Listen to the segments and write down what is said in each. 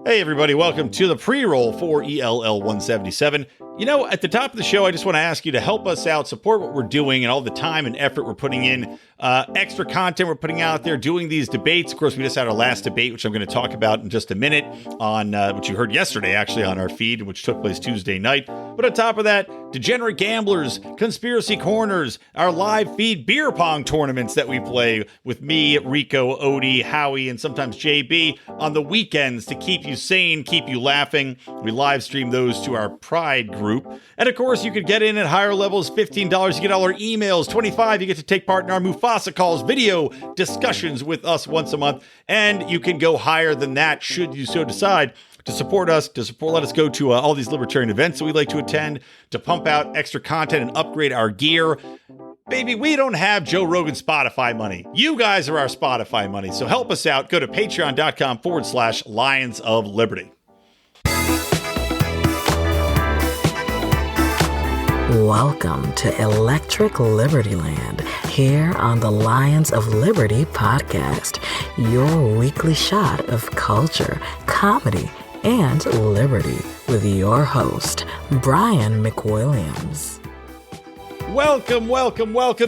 Hey everybody, welcome to the pre-roll for ELL 177. You know, at the top of the show, I just want to ask you to help us out, support what we're doing and all the time and effort we're putting in, extra content we're putting out there, doing these debates. Of course, we just had our last debate, which I'm going to talk about in just a minute, on which you heard yesterday, actually, on our feed, which took place Tuesday night. But on top of that, degenerate gamblers, conspiracy corners, our live feed beer pong tournaments that we play with me, Rico, Odie, Howie, and sometimes JB on the weekends to keep you sane, keep you laughing. We live stream those to our Pride group. And of course, you could get in at higher levels, $15, you get all our emails, $25, you get to take part in our Mufasa calls, video discussions with us once a month, and you can go higher than that should you so decide. To support us, let us go to all these libertarian events that we like to attend, to pump out extra content and upgrade our gear. Baby, we don't have Joe Rogan Spotify money. You guys are our Spotify money. So help us out. Go to patreon.com/Lions of Liberty. Welcome to Electric Libertyland, here on the Lions of Liberty podcast, your weekly shot of culture, comedy, and liberty with your host, Brian McWilliams. Welcome.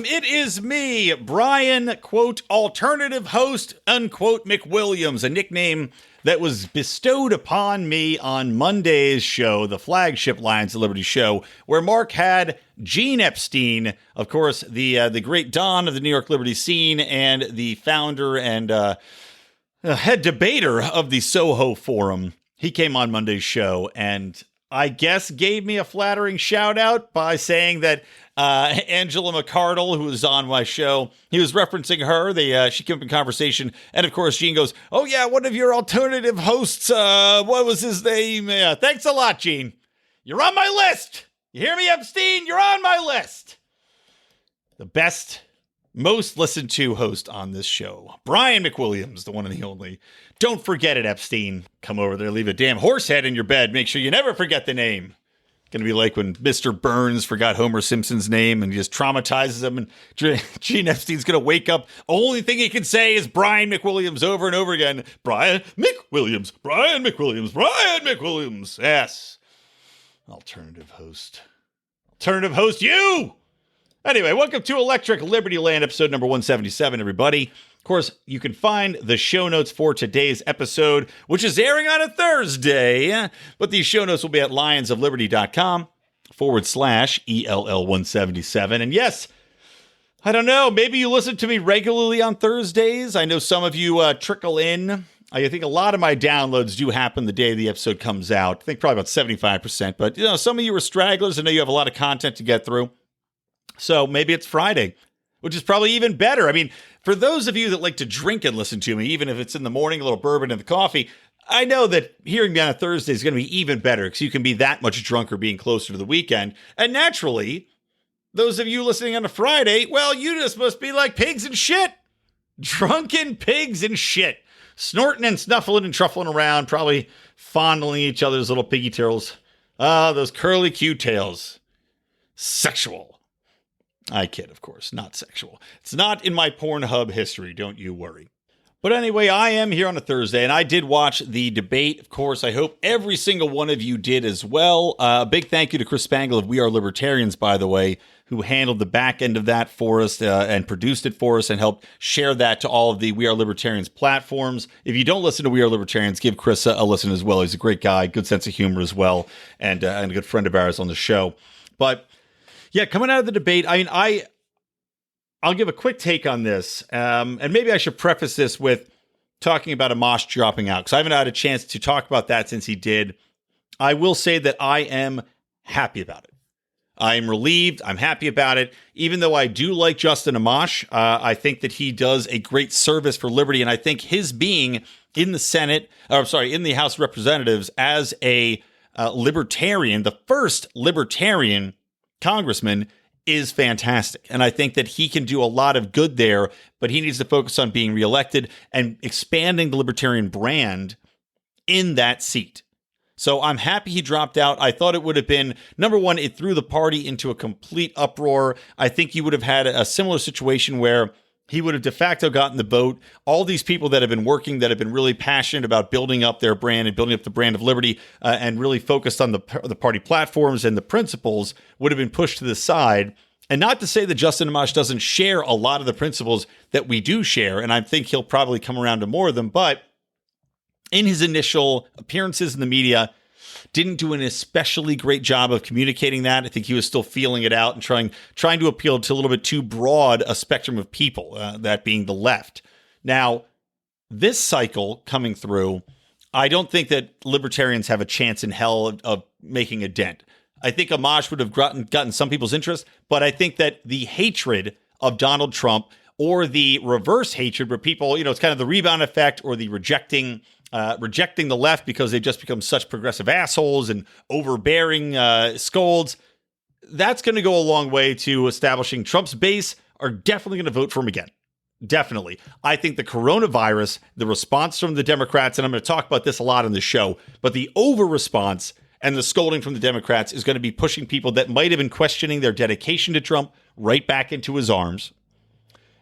It is me, Brian, quote, alternative host, unquote, McWilliams, a nickname that was bestowed upon me on Monday's show, the flagship Lions of Liberty show, where Mark had Gene Epstein, of course, the great Don of the New York Liberty scene and the founder and head debater of the Soho Forum. He came on Monday's show and I guess gave me a flattering shout out by saying that Angela McCardle, who was on my show, he was referencing her. She came up in conversation. And of course, Gene goes, "Oh yeah, one of your alternative hosts, what was his name? Thanks a lot, Gene. You're on my list. You hear me, Epstein? You're on my list." The best, most listened to host on this show, Brian McWilliams, the one and the only. Don't forget it, Epstein. Come over there, leave a damn horse head in your bed. Make sure you never forget the name. Going to be like when Mr. Burns forgot Homer Simpson's name and just traumatizes him. And Gene Epstein's going to wake up. Only thing he can say is Brian McWilliams over and over again. Brian McWilliams, Brian McWilliams, Brian McWilliams. Yes. Alternative host, you. Anyway, welcome to Electric Libertyland, episode number 177, everybody. Of course, you can find the show notes for today's episode, which is airing on a Thursday. But these show notes will be at lionsofliberty.com/ELL177. And yes, I don't know, maybe you listen to me regularly on Thursdays. I know some of you trickle in. I think a lot of my downloads do happen the day the episode comes out. I think probably about 75%. But, you know, some of you are stragglers. I know you have a lot of content to get through. So maybe it's Friday, which is probably even better. I mean, for those of you that like to drink and listen to me, even if it's in the morning, a little bourbon and the coffee, I know that hearing me on a Thursday is going to be even better because you can be that much drunker being closer to the weekend. And naturally, those of you listening on a Friday, well, you just must be like pigs and shit. Drunken pigs and shit. Snorting and snuffling and truffling around, probably fondling each other's little piggy tails. Ah, those curly Q tails. Sexual. I kid, of course, not sexual. It's not in my Pornhub history, don't you worry. But anyway, I am here on a Thursday, and I did watch the debate. Of course, I hope every single one of you did as well. A big thank you to Chris Spangle of We Are Libertarians, by the way, who handled the back end of that for us and produced it for us and helped share that to all of the We Are Libertarians platforms. If you don't listen to We Are Libertarians, give Chris a listen as well. He's a great guy, good sense of humor as well, and a good friend of ours on the show. But yeah, coming out of the debate, I mean, I'll give a quick take on this, and maybe I should preface this with talking about Amash dropping out, because I haven't had a chance to talk about that since he did. I will say that I am happy about it. I am relieved. I'm happy about it. Even though I do like Justin Amash, I think that he does a great service for liberty, and I think his being in the Senate, in the House of Representatives as a libertarian, the first libertarian congressman, is fantastic. And I think that he can do a lot of good there, but he needs to focus on being reelected and expanding the libertarian brand in that seat. So I'm happy he dropped out. I thought it would have been, number one, it threw the party into a complete uproar. I think you would have had a similar situation where he would have de facto gotten the vote. All these people that have been working, that have been really passionate about building up their brand and building up the brand of liberty and really focused on the party platforms and the principles would have been pushed to the side. And not to say that Justin Amash doesn't share a lot of the principles that we do share, and I think he'll probably come around to more of them, but in his initial appearances in the media, didn't do an especially great job of communicating that. I think he was still feeling it out and trying to appeal to a little bit too broad a spectrum of people, that being the left. Now, this cycle coming through, I don't think that libertarians have a chance in hell of making a dent. I think Amash would have gotten some people's interest, but I think that the hatred of Donald Trump or the reverse hatred where people, it's kind of the rebound effect or the rejecting the left because they've just become such progressive assholes and overbearing scolds, that's going to go a long way to establishing Trump's base are definitely going to vote for him again. Definitely. I think the coronavirus, the response from the Democrats, and I'm going to talk about this a lot on the show, but the over response and the scolding from the Democrats is going to be pushing people that might have been questioning their dedication to Trump right back into his arms.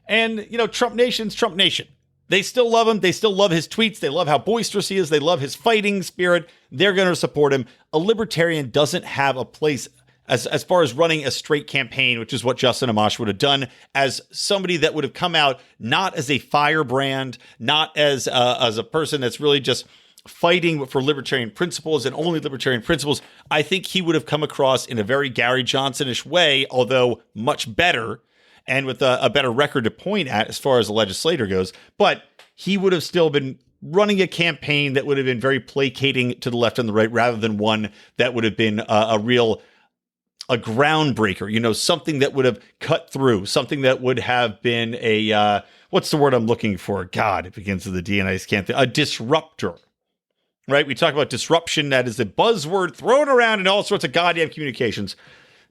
And, Trump Nation's Trump Nation. They still love him. They still love his tweets. They love how boisterous he is. They love his fighting spirit. They're going to support him. A libertarian doesn't have a place as far as running a straight campaign, which is what Justin Amash would have done, as somebody that would have come out not as a firebrand, not as a person that's really just fighting for libertarian principles and only libertarian principles. I think he would have come across in a very Gary Johnson-ish way, although much better and with a better record to point at as far as a legislator goes. But he would have still been running a campaign that would have been very placating to the left and the right rather than one that would have been a groundbreaker, something that would have cut through, something that would have been a, what's the word I'm looking for? God, it begins with a D and I just can't think. A disruptor. Right? We talk about disruption. That is a buzzword thrown around in all sorts of goddamn communications.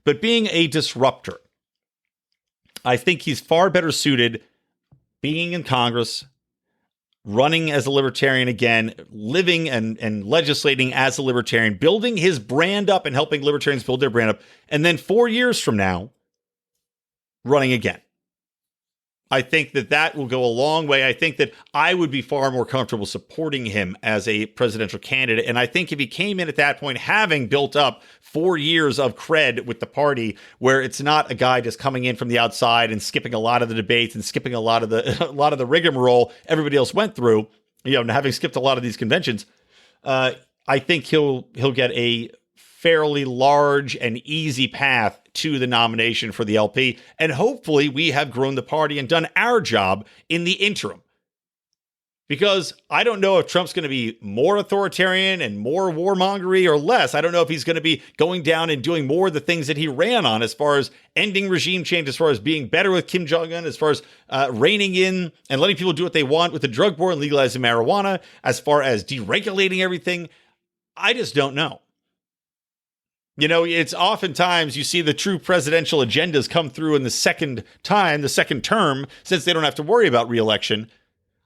But being a disruptor, I think he's far better suited being in Congress, running as a libertarian again, living and legislating as a libertarian, building his brand up and helping libertarians build their brand up. And then 4 years from now, running again. I think that will go a long way. I think that I would be far more comfortable supporting him as a presidential candidate. And I think if he came in at that point, having built up 4 years of cred with the party, where it's not a guy just coming in from the outside and skipping a lot of the debates and skipping a lot of the rigmarole everybody else went through, having skipped a lot of these conventions, I think he'll get a fairly large and easy path to the nomination for the LP. And hopefully we have grown the party and done our job in the interim. Because I don't know if Trump's going to be more authoritarian and more warmongery or less. I don't know if he's going to be going down and doing more of the things that he ran on as far as ending regime change, as far as being better with Kim Jong-un, as far as reining in and letting people do what they want with the drug war and legalizing marijuana, as far as deregulating everything. I just don't know. It's oftentimes you see the true presidential agendas come through in the second term, since they don't have to worry about reelection.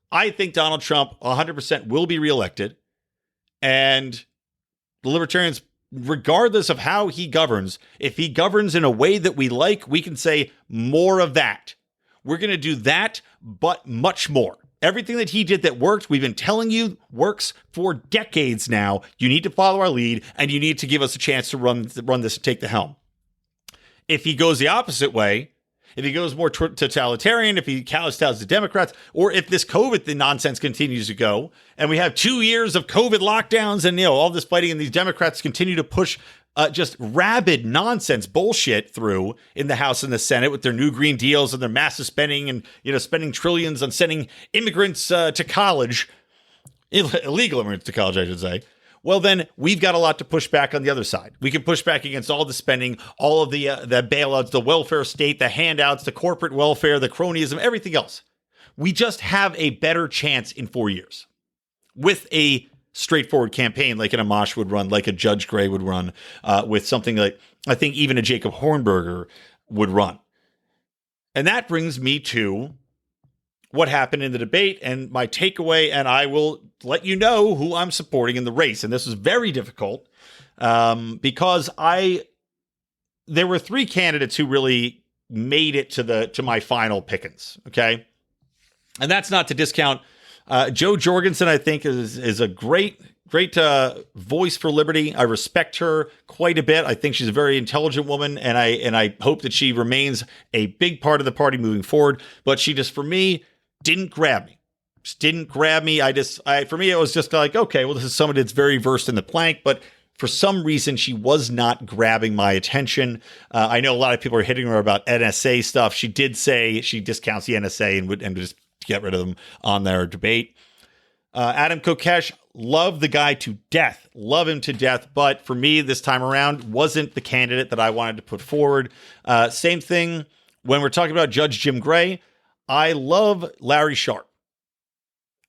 I think Donald Trump 100% will be reelected. And the libertarians, regardless of how he governs, if he governs in a way that we like, we can say more of that. We're going to do that, but much more. Everything that he did that worked, we've been telling you works for decades now. You need to follow our lead, and you need to give us a chance to run this and take the helm. If he goes the opposite way, if he goes more totalitarian, if he kowtows to Democrats, or if this COVID nonsense continues to go, and we have 2 years of COVID lockdowns and all this fighting, and these Democrats continue to push just rabid nonsense bullshit through in the House and the Senate with their new green deals and their massive spending and, spending trillions on sending immigrants to college, illegal immigrants to college, I should say. Well, then we've got a lot to push back on the other side. We can push back against all the spending, all of the bailouts, the welfare state, the handouts, the corporate welfare, the cronyism, everything else. We just have a better chance in 4 years with a straightforward campaign like an Amash would run, like a Judge Gray would run, with something like, I think even a Jacob Hornberger would run. And that brings me to what happened in the debate and my takeaway, and I will let you know who I'm supporting in the race. And this was very difficult because there were three candidates who really made it to my final pickings. Okay. And that's not to discount Jo Jorgensen. I think is a great voice for liberty. I respect her quite a bit. I think she's a very intelligent woman, and I hope that she remains a big part of the party moving forward. But she just, for me, didn't grab me. Just didn't grab me. For me, it was just like, okay, well, this is somebody that's very versed in the plank, but for some reason, she was not grabbing my attention. I know a lot of people are hitting her about NSA stuff. She did say she discounts the NSA and would just get rid of them on their debate. Adam Kokesh, love the guy to death. Love him to death. But for me, this time around, wasn't the candidate that I wanted to put forward. Same thing when we're talking about Judge Jim Gray. I love Larry Sharpe.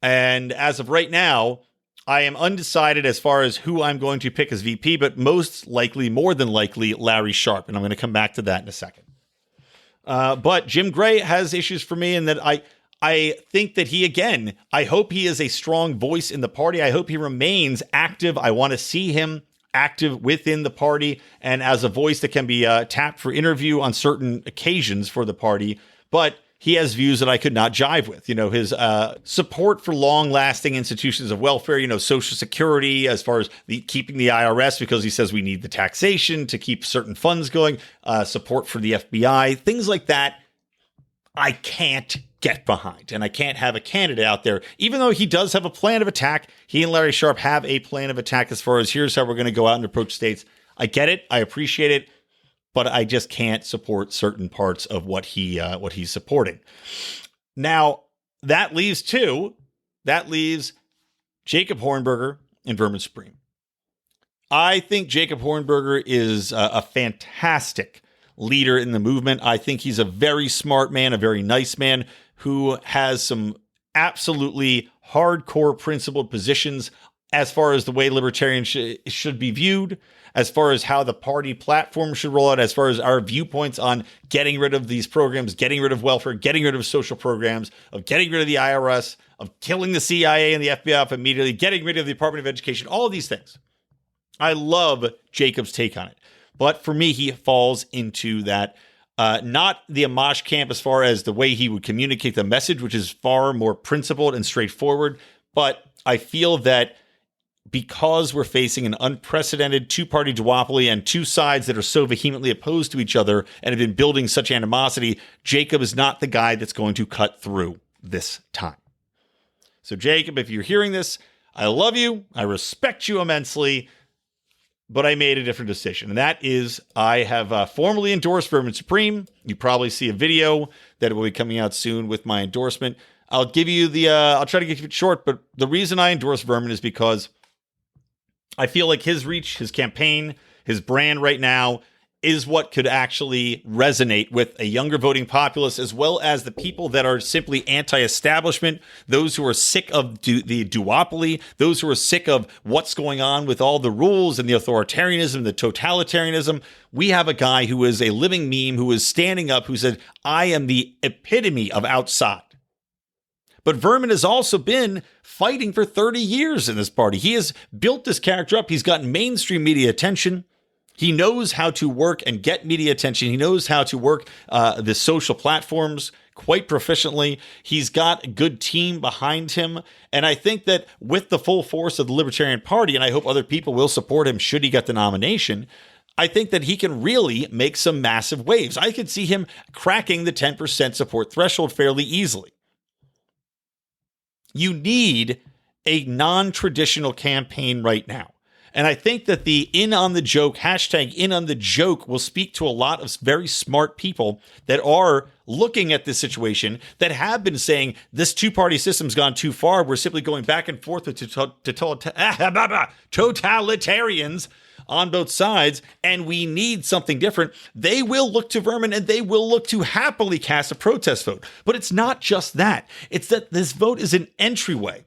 And as of right now, I am undecided as far as who I'm going to pick as VP, but most likely, more than likely, Larry Sharpe. And I'm going to come back to that in a second. But Jim Gray has issues for me in that I think that he, again, I hope he is a strong voice in the party. I hope he remains active. I want to see him active within the party and as a voice that can be tapped for interview on certain occasions for the party. But he has views that I could not jive with. You know, his support for long-lasting institutions of welfare, you know, Social Security, as far as keeping the IRS, because he says we need the taxation to keep certain funds going, support for the FBI, things like that, I can't get behind. And I can't have a candidate out there, even though he does have a plan of attack. He and Larry Sharpe have a plan of attack as far as here's how we're going to go out and approach states. I get it. I appreciate it. But I just can't support certain parts of what he's supporting. Now, that leaves Jacob Hornberger and Vermin Supreme. I think Jacob Hornberger is a fantastic leader in the movement. I think he's a very smart man, a very nice man who has some absolutely hardcore principled positions as far as the way libertarians should be viewed, as far as how the party platform should roll out, as far as our viewpoints on getting rid of these programs, getting rid of welfare, getting rid of social programs, of getting rid of the IRS, of killing the CIA and the FBI off immediately, getting rid of the Department of Education, all of these things. I love Jacob's take on it. But for me, he falls into that, not the Amash camp as far as the way he would communicate the message, which is far more principled and straightforward. But I feel that because we're facing an unprecedented two-party duopoly and two sides that are so vehemently opposed to each other and have been building such animosity, Jacob is not the guy that's going to cut through this time. So Jacob, if you're hearing this, I love you. I respect you immensely, but I made a different decision. And that is I have formally endorsed Vermin Supreme. You probably see a video that will be coming out soon with my endorsement. I'll give you I'll try to keep it short, but the reason I endorse Vermin is because I feel like his reach, his campaign, his brand right now is what could actually resonate with a younger voting populace, as well as the people that are simply anti-establishment, those who are sick of the duopoly, those who are sick of what's going on with all the rules and the authoritarianism, the totalitarianism. We have a guy who is a living meme, who is standing up, who said, I am the epitome of outside. But Vermin has also been fighting for 30 years in this party. He has built this character up. He's gotten mainstream media attention. He knows how to work and get media attention. He knows how to work the social platforms quite proficiently. He's got a good team behind him. And I think that with the full force of the Libertarian Party, and I hope other people will support him should he get the nomination, I think that he can really make some massive waves. I could see him cracking the 10% support threshold fairly easily. You need a non-traditional campaign right now. And I think that the in on the joke, hashtag in on the joke, will speak to a lot of very smart people that are looking at this situation, that have been saying this two-party system's gone too far. We're simply going back and forth with totalitarians on both sides, and we need something different. They will look to Vermin, and they will look to happily cast a protest vote. But it's not just that. It's that this vote is an entryway.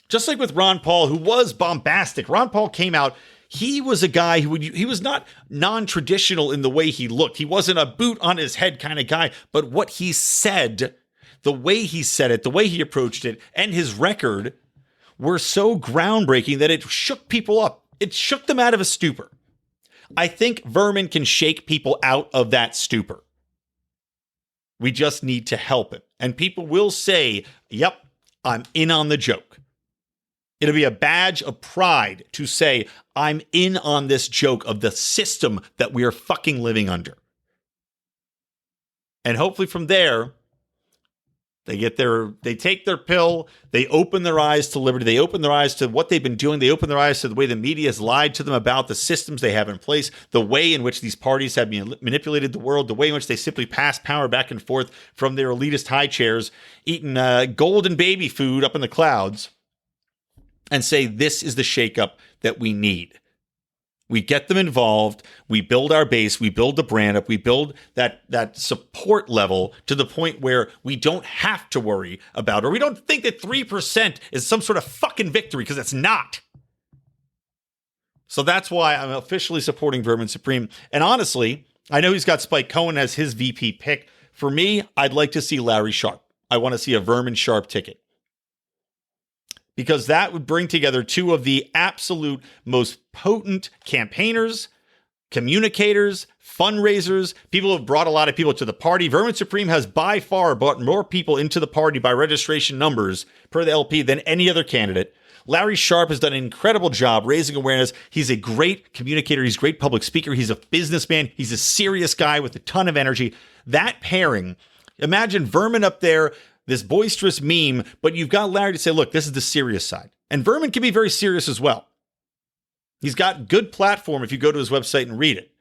Just like with Ron Paul, who was bombastic. Ron Paul came out. He was a guy he was not non-traditional in the way he looked. He wasn't a boot on his head kind of guy. But what he said, the way he said it, the way he approached it, and his record were so groundbreaking that it shook people up. It shook them out of a stupor. I think Vermin can shake people out of that stupor. We just need to help him. And people will say, yep, I'm in on the joke. It'll be a badge of pride to say, I'm in on this joke of the system that we are fucking living under. And hopefully from there, they take their pill, they open their eyes to liberty, they open their eyes to what they've been doing, they open their eyes to the way the media has lied to them about the systems they have in place, the way in which these parties have manipulated the world, the way in which they simply pass power back and forth from their elitist high chairs, eating golden baby food up in the clouds, and say, this is the shakeup that we need. We get them involved, we build our base, we build the brand up, we build that support level to the point where we don't have to worry about, or we don't think that 3% is some sort of fucking victory, because it's not. So that's why I'm officially supporting Vermin Supreme. And honestly, I know he's got Spike Cohen as his VP pick. For me, I'd like to see Larry Sharpe. I want to see a Vermin Sharpe ticket, because that would bring together two of the absolute most potent campaigners, communicators, fundraisers, people who have brought a lot of people to the party. Vermin Supreme has by far brought more people into the party by registration numbers per the LP than any other candidate. Larry Sharpe has done an incredible job raising awareness. He's a great communicator. He's a great public speaker. He's a businessman. He's a serious guy with a ton of energy. That pairing, imagine Vermin up there, this boisterous meme, but you've got Larry to say, look, this is the serious side. And Vermin can be very serious as well. He's got good platform if you go to his website and read it.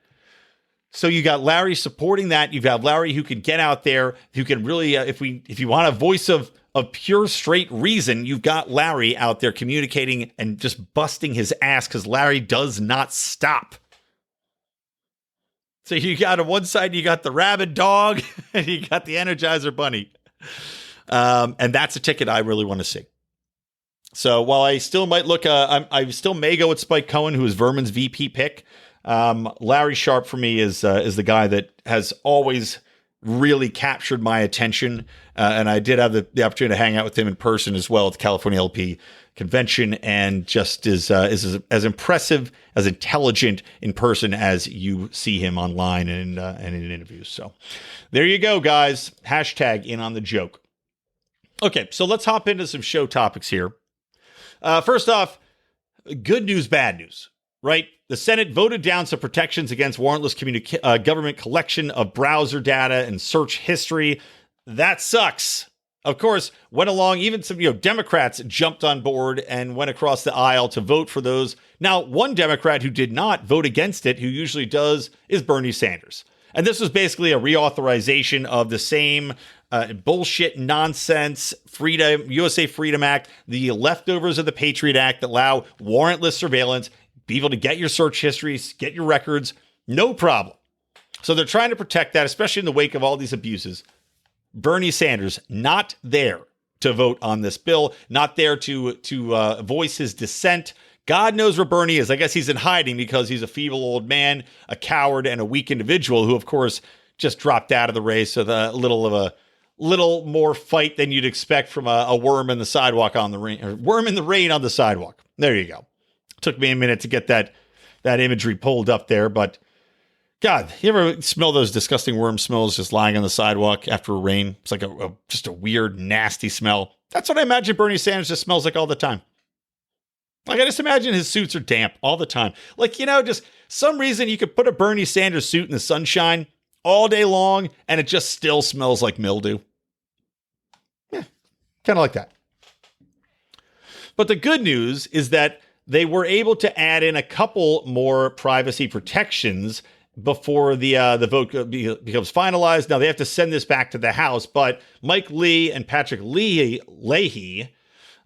So you got Larry supporting that. You've got Larry who can get out there, who can really, if you want a voice of pure straight reason, you've got Larry out there communicating and just busting his ass, because Larry does not stop. So you got on one side, you got the rabid dog, and you got the Energizer Bunny. And that's a ticket I really want to see. So while I still might look, I still may go with Spike Cohen, who is Vermin's VP pick. Larry Sharpe for me is the guy that has always really captured my attention. And I did have the opportunity to hang out with him in person as well at the California LP convention, and just is as impressive, as intelligent in person as you see him online and in interviews. So there you go, guys. Hashtag in on the joke. Okay, so let's hop into some show topics here. First off, good news, bad news, right? The Senate voted down some protections against warrantless government collection of browser data and search history. That sucks. Of course, went along, even some Democrats jumped on board and went across the aisle to vote for those. Now, one Democrat who did not vote against it, who usually does, is Bernie Sanders. And this was basically a reauthorization of the same bullshit nonsense USA Freedom Act, the leftovers of the Patriot Act that allow warrantless surveillance, be able to get your search histories, get your records, no problem. So they're trying to protect that, especially in the wake of all these abuses. Bernie Sanders, not there to vote on this bill, not there to voice his dissent. God knows where Bernie is. I guess he's in hiding because he's a feeble old man, a coward, and a weak individual who, of course, just dropped out of the race with a little more fight than you'd expect from a worm in the sidewalk on the rain, or worm in the rain on the sidewalk. There you go. Took me a minute to get that imagery pulled up there, but God, you ever smell those disgusting worm smells just lying on the sidewalk after a rain? It's like just a weird, nasty smell. That's what I imagine Bernie Sanders just smells like all the time. Like, I just imagine his suits are damp all the time. Like, just some reason you could put a Bernie Sanders suit in the sunshine all day long and it just still smells like mildew. Yeah, kind of like that. But the good news is that they were able to add in a couple more privacy protections before the vote becomes finalized. Now, they have to send this back to the House, but Mike Lee and Patrick Leahy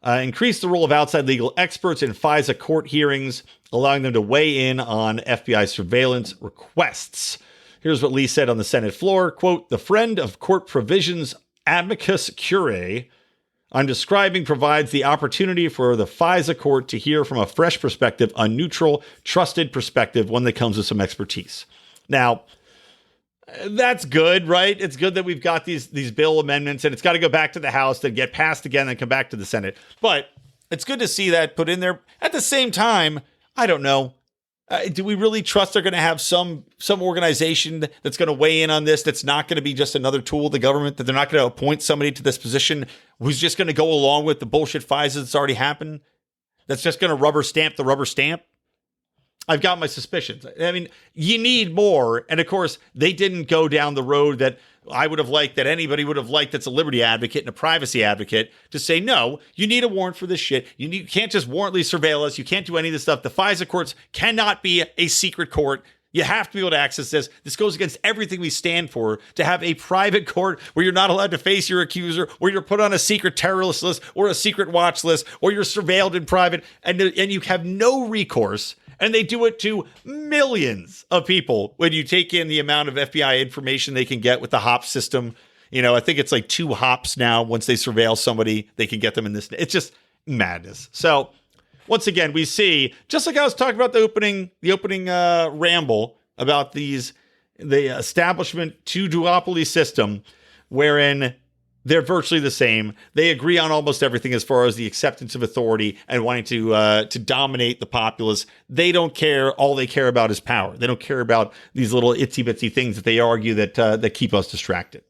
increased the role of outside legal experts in FISA court hearings, allowing them to weigh in on FBI surveillance requests. Here's what Lee said on the Senate floor, quote, "The friend of court provisions amicus curiae I'm describing provides the opportunity for the FISA court to hear from a fresh perspective, a neutral, trusted perspective, one that comes with some expertise." Now, that's good, right? It's good that we've got these bill amendments, and it's got to go back to the House, then get passed again, then come back to the Senate. But it's good to see that put in there. At the same time, I don't know. Do we really trust they're going to have some organization that's going to weigh in on this, that's not going to be just another tool of the government, that they're not going to appoint somebody to this position who's just going to go along with the bullshit FISA that's already happened, that's just going to rubber stamp the rubber stamp? I've got my suspicions. I mean, you need more. And of course, they didn't go down the road that I would have liked, that anybody would have liked that's a liberty advocate and a privacy advocate, to say, no, you need a warrant for this shit. You can't just warrantlessly surveil us. You can't do any of this stuff. The FISA courts cannot be a secret court. You have to be able to access this. This goes against everything we stand for, to have a private court where you're not allowed to face your accuser, where you're put on a secret terrorist list or a secret watch list, or you're surveilled in private, and you have no recourse. And they do it to millions of people when you take in the amount of FBI information they can get with the HOP system. You know, I think it's like 2 hops now. Once they surveil somebody, they can get them in this. It's just madness. So once again, we see, just like I was talking about the opening ramble about the establishment to duopoly system, wherein they're virtually the same. They agree on almost everything as far as the acceptance of authority and wanting to dominate the populace. They don't care. All they care about is power. They don't care about these little itsy bitsy things that they argue that keep us distracted.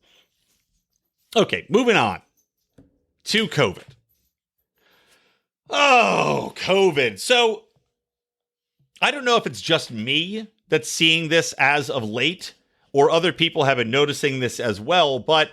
Okay, moving on to COVID. Oh, COVID. So I don't know if it's just me that's seeing this as of late, or other people have been noticing this as well, but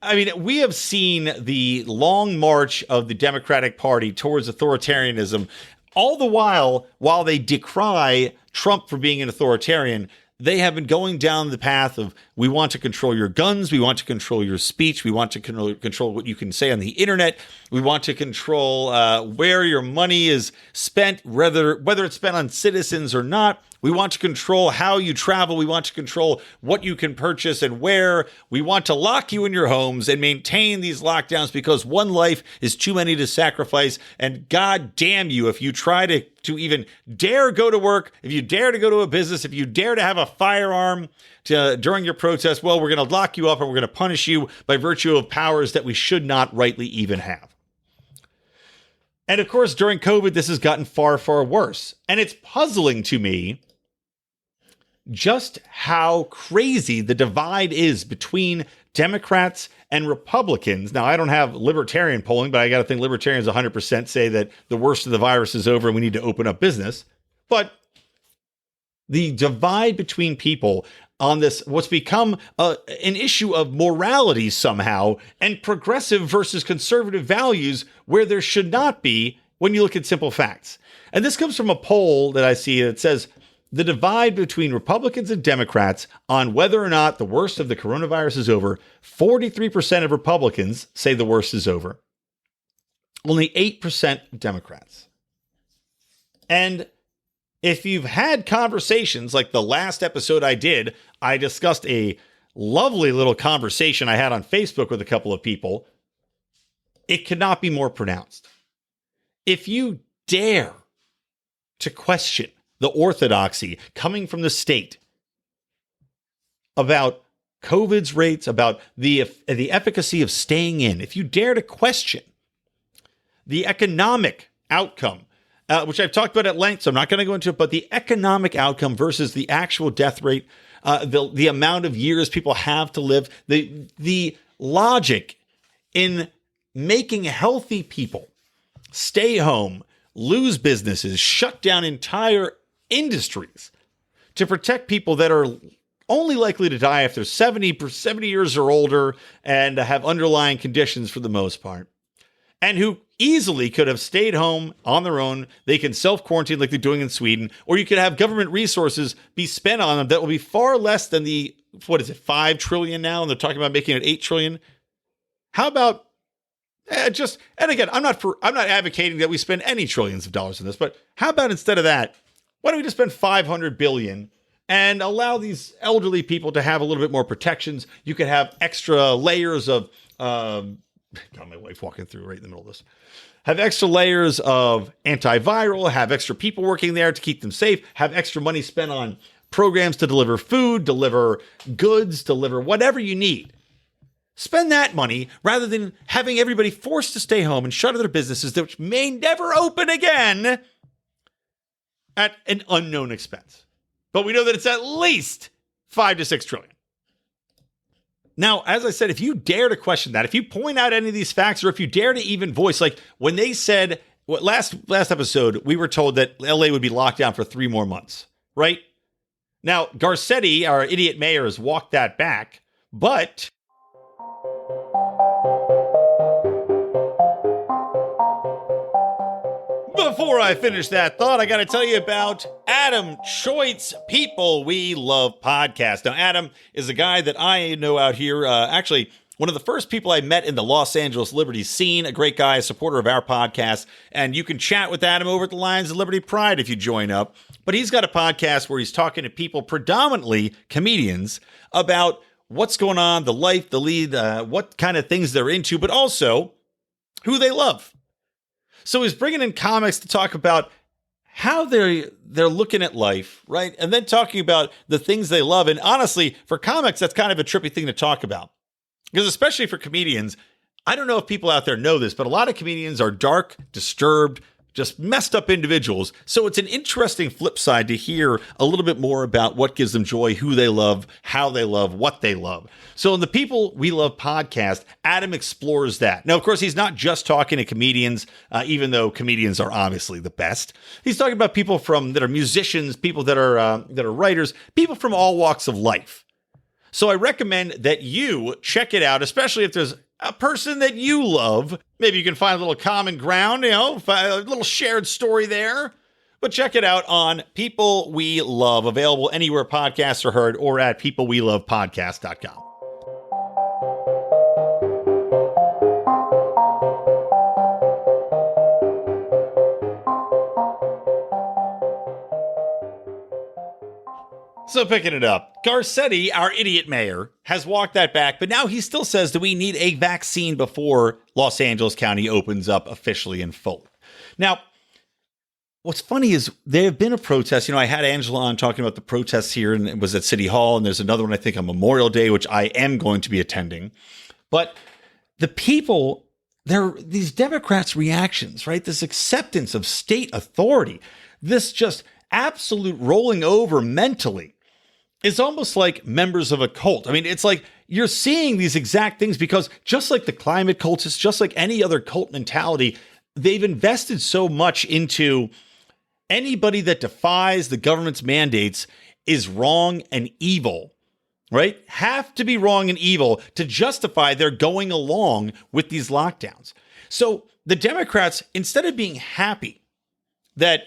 I mean, we have seen the long march of the Democratic Party towards authoritarianism. All the while they decry Trump for being an authoritarian, they have been going down the path of, we want to control your guns, we want to control your speech, we want to control what you can say on the internet, we want to control where your money is spent, whether it's spent on citizens or not. We want to control how you travel. We want to control what you can purchase and where. We want to lock you in your homes and maintain these lockdowns because one life is too many to sacrifice. And God damn you if you try to even dare go to work, if you dare to go to a business, if you dare to have a firearm during your protest, well, we're going to lock you up and we're going to punish you by virtue of powers that we should not rightly even have. And of course, during COVID, this has gotten far, far worse. And it's puzzling to me just how crazy the divide is between Democrats and Republicans. Now, I don't have libertarian polling, but I got to think libertarians 100% say that the worst of the virus is over and we need to open up business. But the divide between people on this, what's become an issue of morality somehow, and progressive versus conservative values where there should not be when you look at simple facts. And this comes from a poll that I see that says, the divide between Republicans and Democrats on whether or not the worst of the coronavirus is over, 43% of Republicans say the worst is over. Only 8% Democrats. And if you've had conversations like the last episode I did, I discussed a lovely little conversation I had on Facebook with a couple of people. It could not be more pronounced. If you dare to question the orthodoxy coming from the state about COVID's rates, about the efficacy of staying in, if you dare to question the economic outcome, which I've talked about at length, so I'm not going to go into it, but the economic outcome versus the actual death rate, the amount of years people have to live, the logic in making healthy people stay home, lose businesses, shut down entire industries to protect people that are only likely to die if they're 70 years or older and have underlying conditions for the most part, and who easily could have stayed home on their own. They can self-quarantine like they're doing in Sweden, or you could have government resources be spent on them that will be far less than the, 5 trillion now, and they're talking about making it 8 trillion. How about and again, I'm not advocating that we spend any trillions of dollars on this, but how about instead of that, why don't we just spend $500 billion and allow these elderly people to have a little bit more protections? You could have extra layers of, got my wife walking through right in the middle of this. Have extra layers of antiviral, have extra people working there to keep them safe, have extra money spent on programs to deliver food, deliver goods, deliver whatever you need. Spend that money rather than having everybody forced to stay home and shutter their businesses, which may never open again, at an unknown expense. But we know that it's at least 5 to 6 trillion. Now, as I said, if you dare to question that, if you point out any of these facts, or if you dare to even voice, like when they said, last episode, we were told that LA would be locked down for 3 more months, right? Now, Garcetti, our idiot mayor, has walked that back, but before I finish that thought, I got to tell you about Adam Choite's People We Love podcast. Now, Adam is a guy that I know out here, actually one of the first people I met in the Los Angeles Liberty scene, a great guy, a supporter of our podcast, and you can chat with Adam over at the Lions of Liberty Pride if you join up. But he's got a podcast where he's talking to people, predominantly comedians, about what's going on, the life, the lead, what kind of things they're into, but also who they love. So he's bringing in comics to talk about how they're looking at life, right? And then talking about the things they love. And honestly, for comics, that's kind of a trippy thing to talk about. Because especially for comedians, I don't know if people out there know this, but a lot of comedians are dark, disturbed, just messed up individuals. So it's an interesting flip side to hear a little bit more about what gives them joy, who they love, how they love, what they love. So in the People We Love podcast, Adam explores that. Now, of course, he's not just talking to comedians, even though comedians are obviously the best. He's talking about people that are musicians, people that are writers, people from all walks of life. So I recommend that you check it out, especially if there's a person that you love. Maybe you can find a little common ground, a little shared story there. But check it out on People We Love, available anywhere podcasts are heard, or at peoplewelovepodcast.com. So picking it up, Garcetti, our idiot mayor, has walked that back, but now he still says that we need a vaccine before Los Angeles County opens up officially and fully. Now, what's funny is there have been a protest. I had Angela on talking about the protests here, and it was at City Hall, and there's another one, I think, on Memorial Day, which I am going to be attending. But the people, these Democrats' reactions, right? This acceptance of state authority, this just absolute rolling over mentally, is almost like members of a cult. I mean, it's like you're seeing these exact things because just like the climate cultists, just like any other cult mentality, they've invested so much into anybody that defies the government's mandates is wrong and evil, right? Have to be wrong and evil to justify their going along with these lockdowns. So the Democrats, instead of being happy that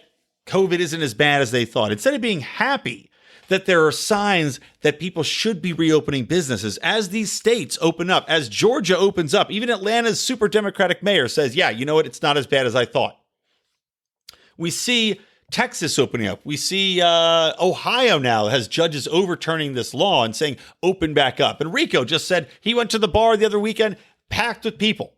COVID isn't as bad as they thought, instead of being happy that there are signs that people should be reopening businesses as these states open up, as Georgia opens up, even Atlanta's super Democratic mayor says, yeah, you know what? It's not as bad as I thought. We see Texas opening up. We see Ohio now has judges overturning this law and saying, open back up. And Rico just said he went to the bar the other weekend, packed with people.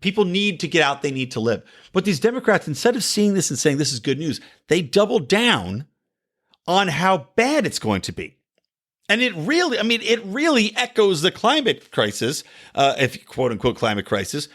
People need to get out. They need to live. But these Democrats, instead of seeing this and saying this is good news, they double down on how bad it's going to be. And it really echoes the climate crisis, if quote unquote climate crisis,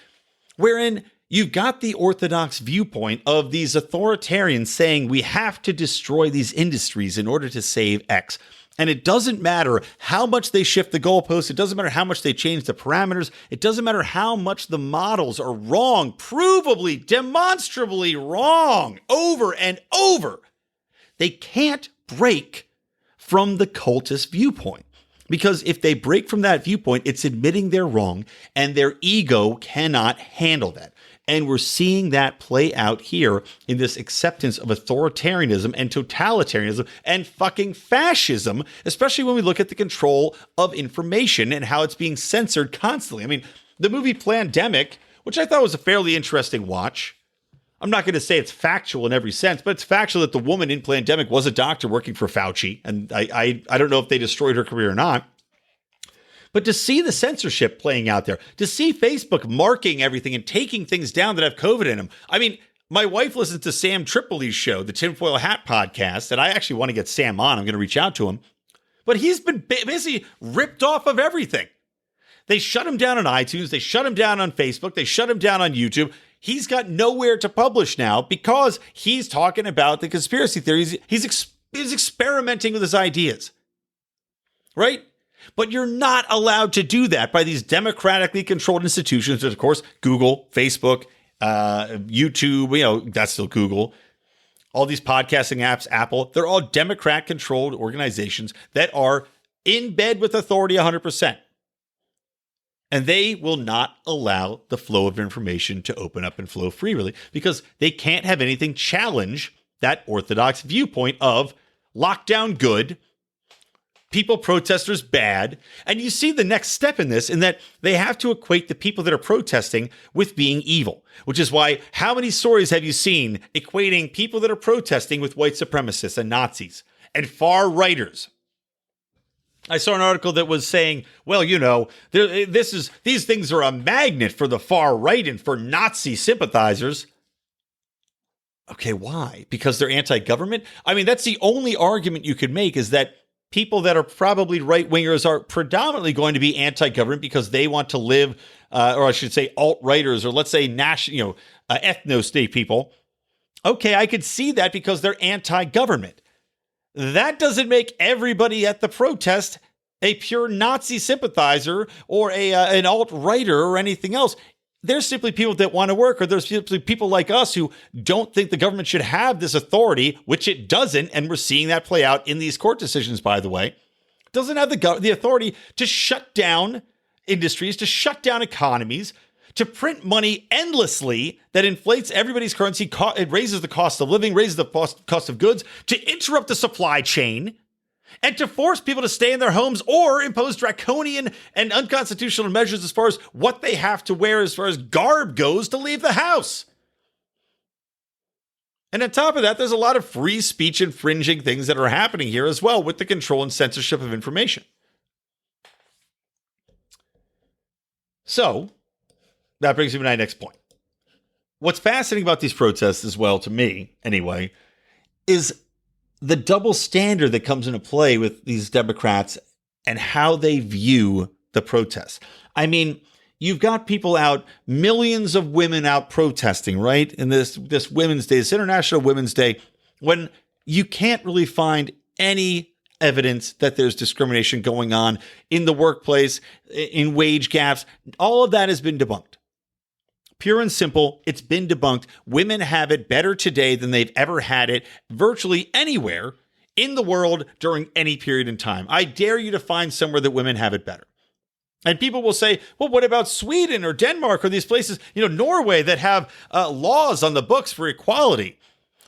wherein you've got the orthodox viewpoint of these authoritarians saying we have to destroy these industries in order to save X. And it doesn't matter how much they shift the goalposts. It doesn't matter how much they change the parameters. It doesn't matter how much the models are wrong, provably, demonstrably wrong over and over. They can't break from the cultist viewpoint. Because if they break from that viewpoint, it's admitting they're wrong, and their ego cannot handle that. And we're seeing that play out here in this acceptance of authoritarianism and totalitarianism and fucking fascism, especially when we look at the control of information and how it's being censored constantly. I mean, the movie Plandemic, which I thought was a fairly interesting watch. I'm not going to say it's factual in every sense, but it's factual that the woman in Plandemic was a doctor working for Fauci. And I don't know if they destroyed her career or not. But to see the censorship playing out there, to see Facebook marking everything and taking things down that have COVID in them. I mean, my wife listens to Sam Tripoli's show, the Tinfoil Hat podcast, and I actually want to get Sam on. I'm going to reach out to him. But he's been basically ripped off of everything. They shut him down on iTunes. They shut him down on Facebook. They shut him down on YouTube. he's got nowhere to publish now because he's talking about the conspiracy theories. He's experimenting with his ideas, right? But you're not allowed to do that by these democratically controlled institutions, of course, Google, Facebook, YouTube, that's still Google. All these podcasting apps, Apple, they're all Democrat-controlled organizations that are in bed with authority 100%. And they will not allow the flow of information to open up and flow freely because they can't have anything challenge that orthodox viewpoint of lockdown good, people protesters bad. And you see the next step in this in that they have to equate the people that are protesting with being evil, which is why how many stories have you seen equating people that are protesting with white supremacists and Nazis and far righters? I saw an article that was saying, well, these things are a magnet for the far right and for Nazi sympathizers. Okay, why? Because they're anti-government? I mean, that's the only argument you could make is that people that are probably right-wingers are predominantly going to be anti-government because they want to live, or I should say alt-righters, or let's say ethno-state people. Okay, I could see that because they're anti-government. That doesn't make everybody at the protest a pure Nazi sympathizer or an alt-righter or anything else. There's simply people that want to work, or there's simply people like us who don't think the government should have this authority, which it doesn't, and we're seeing that play out in these court decisions, by the way. It doesn't have the authority to shut down industries, to shut down economies, to print money endlessly that inflates everybody's currency, it raises the cost of living, raises the cost of goods, to interrupt the supply chain, and to force people to stay in their homes or impose draconian and unconstitutional measures as far as what they have to wear as far as garb goes to leave the house. And on top of that, there's a lot of free speech infringing things that are happening here as well with the control and censorship of information. So, that brings me to my next point. What's fascinating about these protests as well, to me anyway, is the double standard that comes into play with these Democrats and how they view the protests. I mean, you've got people out, millions of women out protesting, right? In this Women's Day, this International Women's Day, when you can't really find any evidence that there's discrimination going on in the workplace, in wage gaps. All of that has been debunked. Pure and simple, it's been debunked. Women have it better today than they've ever had it virtually anywhere in the world during any period in time. I dare you to find somewhere that women have it better. And people will say, well, what about Sweden or Denmark or these places, Norway that have laws on the books for equality?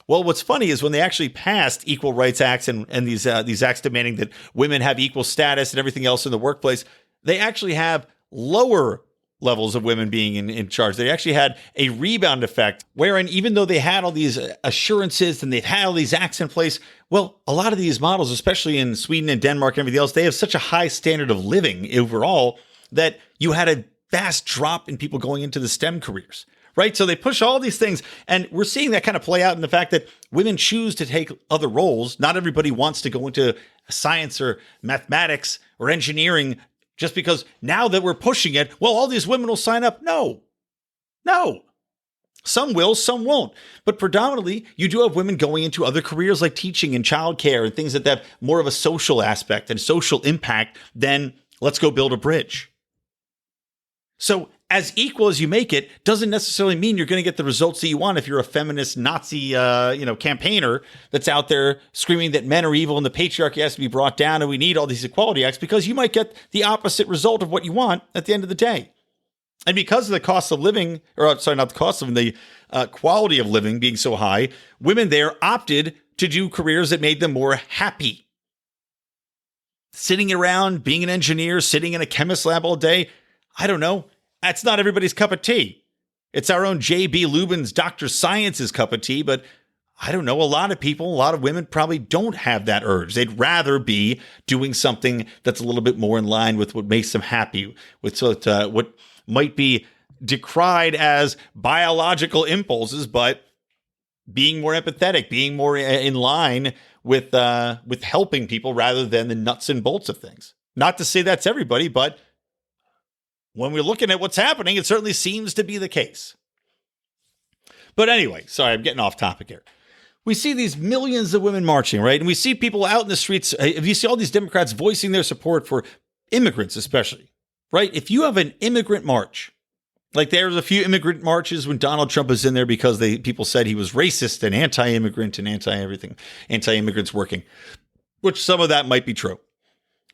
Well, what's funny is when they actually passed equal rights acts and these acts demanding that women have equal status and everything else in the workplace, they actually have lower levels of women being in charge. They actually had a rebound effect wherein even though they had all these assurances and they've had all these acts in place, well, a lot of these models, especially in Sweden and Denmark and everything else, they have such a high standard of living overall that you had a vast drop in people going into the STEM careers, right? So they push all these things, and we're seeing that kind of play out in the fact that women choose to take other roles. Not everybody wants to go into science or mathematics or engineering just because now that we're pushing it, well, all these women will sign up. No. Some will, some won't. But predominantly, you do have women going into other careers like teaching and childcare and things that have more of a social aspect and social impact than let's go build a bridge. So as equal as you make it doesn't necessarily mean you're going to get the results that you want if you're a feminist Nazi, campaigner that's out there screaming that men are evil and the patriarchy has to be brought down and we need all these equality acts, because you might get the opposite result of what you want at the end of the day. And because of the cost of living, the quality of living being so high, women there opted to do careers that made them more happy. Sitting around, being an engineer, sitting in a chemist lab all day, I don't know. That's not everybody's cup of tea. It's our own J.B. Lubin's Dr. Science's cup of tea, but I don't know. A lot of people, a lot of women probably don't have that urge. They'd rather be doing something that's a little bit more in line with what makes them happy, with what might be decried as biological impulses, but being more empathetic, being more in line with helping people rather than the nuts and bolts of things. Not to say that's everybody, but when we're looking at what's happening, it certainly seems to be the case. But anyway, sorry, I'm getting off topic here. We see these millions of women marching, right? And we see people out in the streets. If you see all these Democrats voicing their support for immigrants, especially, right? If you have an immigrant march, like there was a few immigrant marches when Donald Trump was in there because people said he was racist and anti-immigrant and anti-everything, anti-immigrants working, which some of that might be true.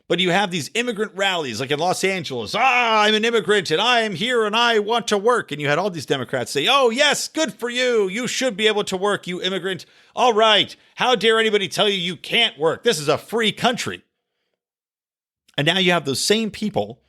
But you have these immigrant rallies like in Los Angeles. I'm an immigrant and I am here and I want to work. And you had all these Democrats say, oh, yes, good for you. You should be able to work, you immigrant. All right. How dare anybody tell you you can't work? This is a free country. And now you have those same people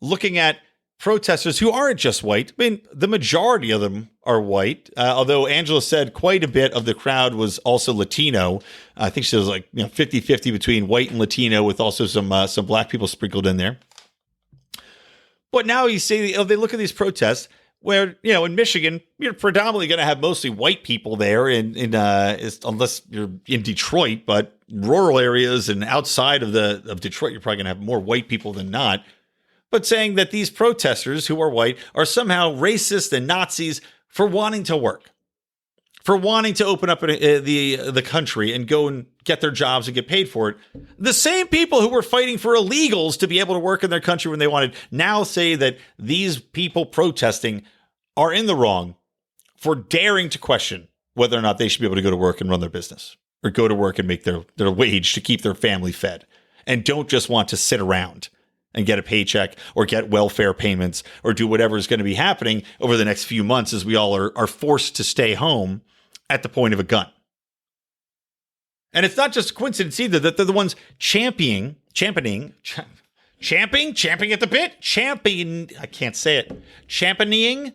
looking at protesters who aren't just white. I mean, the majority of them are white, although Angela said quite a bit of the crowd was also Latino. I think she was like 50-50 between white and Latino with also some black people sprinkled in there. But now you see, they look at these protests where, in Michigan, you're predominantly going to have mostly white people there, unless you're in Detroit, but rural areas and outside of Detroit, you're probably going to have more white people than not. But saying that these protesters who are white are somehow racist and Nazis for wanting to work, for wanting to open up the country and go and get their jobs and get paid for it. The same people who were fighting for illegals to be able to work in their country when they wanted now say that these people protesting are in the wrong for daring to question whether or not they should be able to go to work and run their business or go to work and make their wage to keep their family fed and don't just want to sit around and get a paycheck or get welfare payments or do whatever is going to be happening over the next few months as we all are forced to stay home at the point of a gun. And it's not just a coincidence either that they're the ones championing at the bit, I can't say it, championing.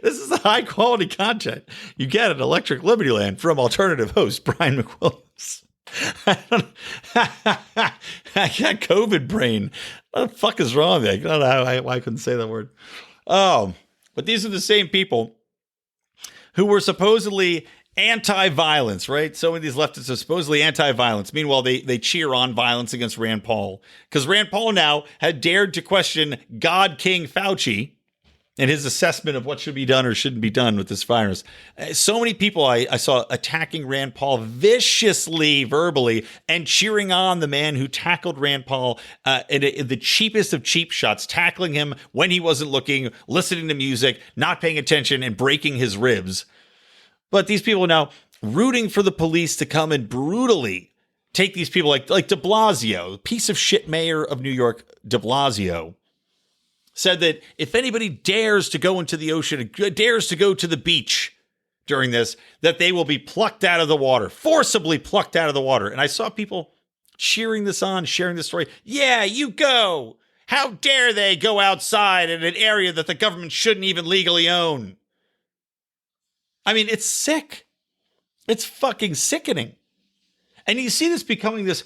This is the high quality content you get at Electric Libertyland from alternative host Brian McWilliams. I got COVID brain. What the fuck is wrong with me? I don't know why I couldn't say that word. Oh, but these are the same people who were supposedly anti-violence, right? So many of these leftists are supposedly anti-violence. Meanwhile, they cheer on violence against Rand Paul because Rand Paul now had dared to question God King Fauci and his assessment of what should be done or shouldn't be done with this virus. So many people I saw attacking Rand Paul viciously, verbally, and cheering on the man who tackled Rand Paul in the cheapest of cheap shots, tackling him when he wasn't looking, listening to music, not paying attention, and breaking his ribs. But these people are now rooting for the police to come and brutally take these people like de Blasio, piece of shit mayor of New York, de Blasio, said that if anybody dares to go into the ocean, dares to go to the beach during this, that they will be plucked out of the water, forcibly plucked out of the water. And I saw people cheering this on, sharing this story. Yeah, you go. How dare they go outside in an area that the government shouldn't even legally own? I mean, it's sick. It's fucking sickening. And you see this becoming this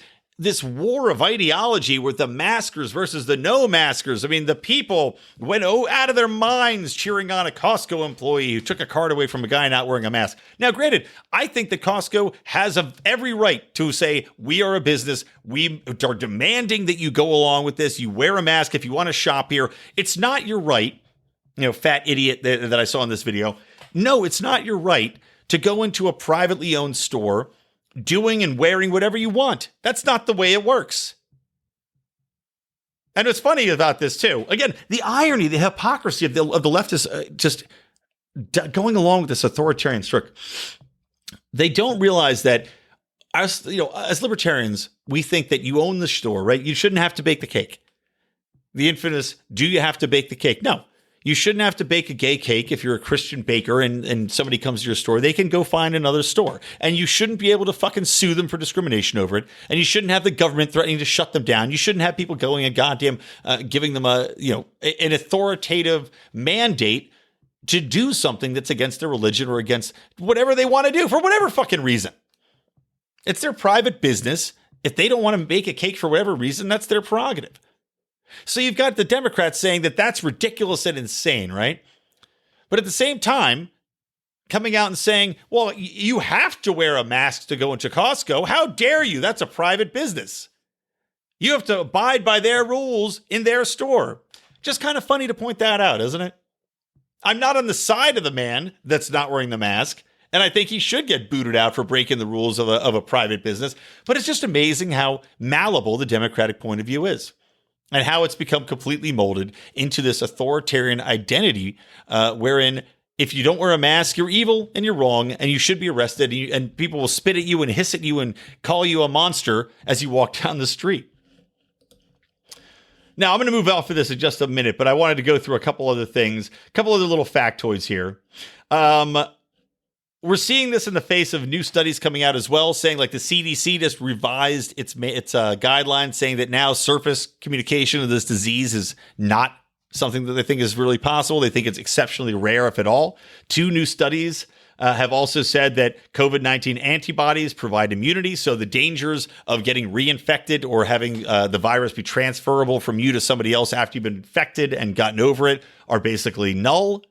war of ideology with the maskers versus the no maskers. I mean, the people went out of their minds cheering on a Costco employee who took a card away from a guy not wearing a mask. Now, granted, I think that Costco has every right to say, we are a business. We are demanding that you go along with this. You wear a mask if you want to shop here. It's not your right, fat idiot that I saw in this video. No, it's not your right to go into a privately owned store doing and wearing whatever you want. That's not the way it works. And what's funny about this too, again, the irony, the hypocrisy of the leftists just going along with this authoritarian stroke. They don't realize that as libertarians, we think that you own the store, right? You shouldn't have to bake the cake. The infamous, do you have to bake the cake? No. You shouldn't have to bake a gay cake if you're a Christian baker and somebody comes to your store. They can go find another store. And you shouldn't be able to fucking sue them for discrimination over it. And you shouldn't have the government threatening to shut them down. You shouldn't have people going and goddamn giving them an authoritative mandate to do something that's against their religion or against whatever they want to do for whatever fucking reason. It's their private business. If they don't want to bake a cake for whatever reason, that's their prerogative. So you've got the Democrats saying that that's ridiculous and insane, right? But at the same time, coming out and saying, well, you have to wear a mask to go into Costco. How dare you? That's a private business. You have to abide by their rules in their store. Just kind of funny to point that out, isn't it? I'm not on the side of the man that's not wearing the mask, and I think he should get booted out for breaking the rules of a private business. But it's just amazing how malleable the Democratic point of view is and how it's become completely molded into this authoritarian identity wherein if you don't wear a mask, you're evil and you're wrong and you should be arrested, and people will spit at you and hiss at you and call you a monster as you walk down the street. Now, I'm going to move off of this in just a minute, but I wanted to go through a couple other things, a couple other little factoids here. We're seeing this in the face of new studies coming out as well, saying like the CDC just revised its guidelines, saying that now surface communication of this disease is not something that they think is really possible. They think it's exceptionally rare, if at all. 2 new studies have also said that COVID-19 antibodies provide immunity, so the dangers of getting reinfected or having the virus be transferable from you to somebody else after you've been infected and gotten over it are basically null.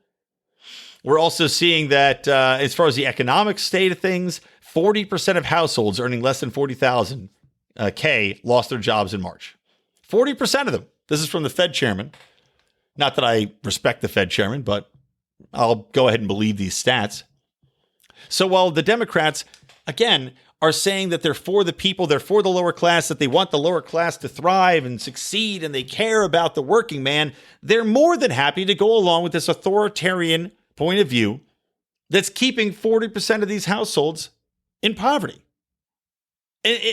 We're also seeing that as far as the economic state of things, 40% of households earning less than $40,000 lost their jobs in March. 40% of them. This is from the Fed chairman. Not that I respect the Fed chairman, but I'll go ahead and believe these stats. So while the Democrats, again, are saying that they're for the people, they're for the lower class, that they want the lower class to thrive and succeed, and they care about the working man, they're more than happy to go along with this authoritarian point of view that's keeping 40% of these households in poverty,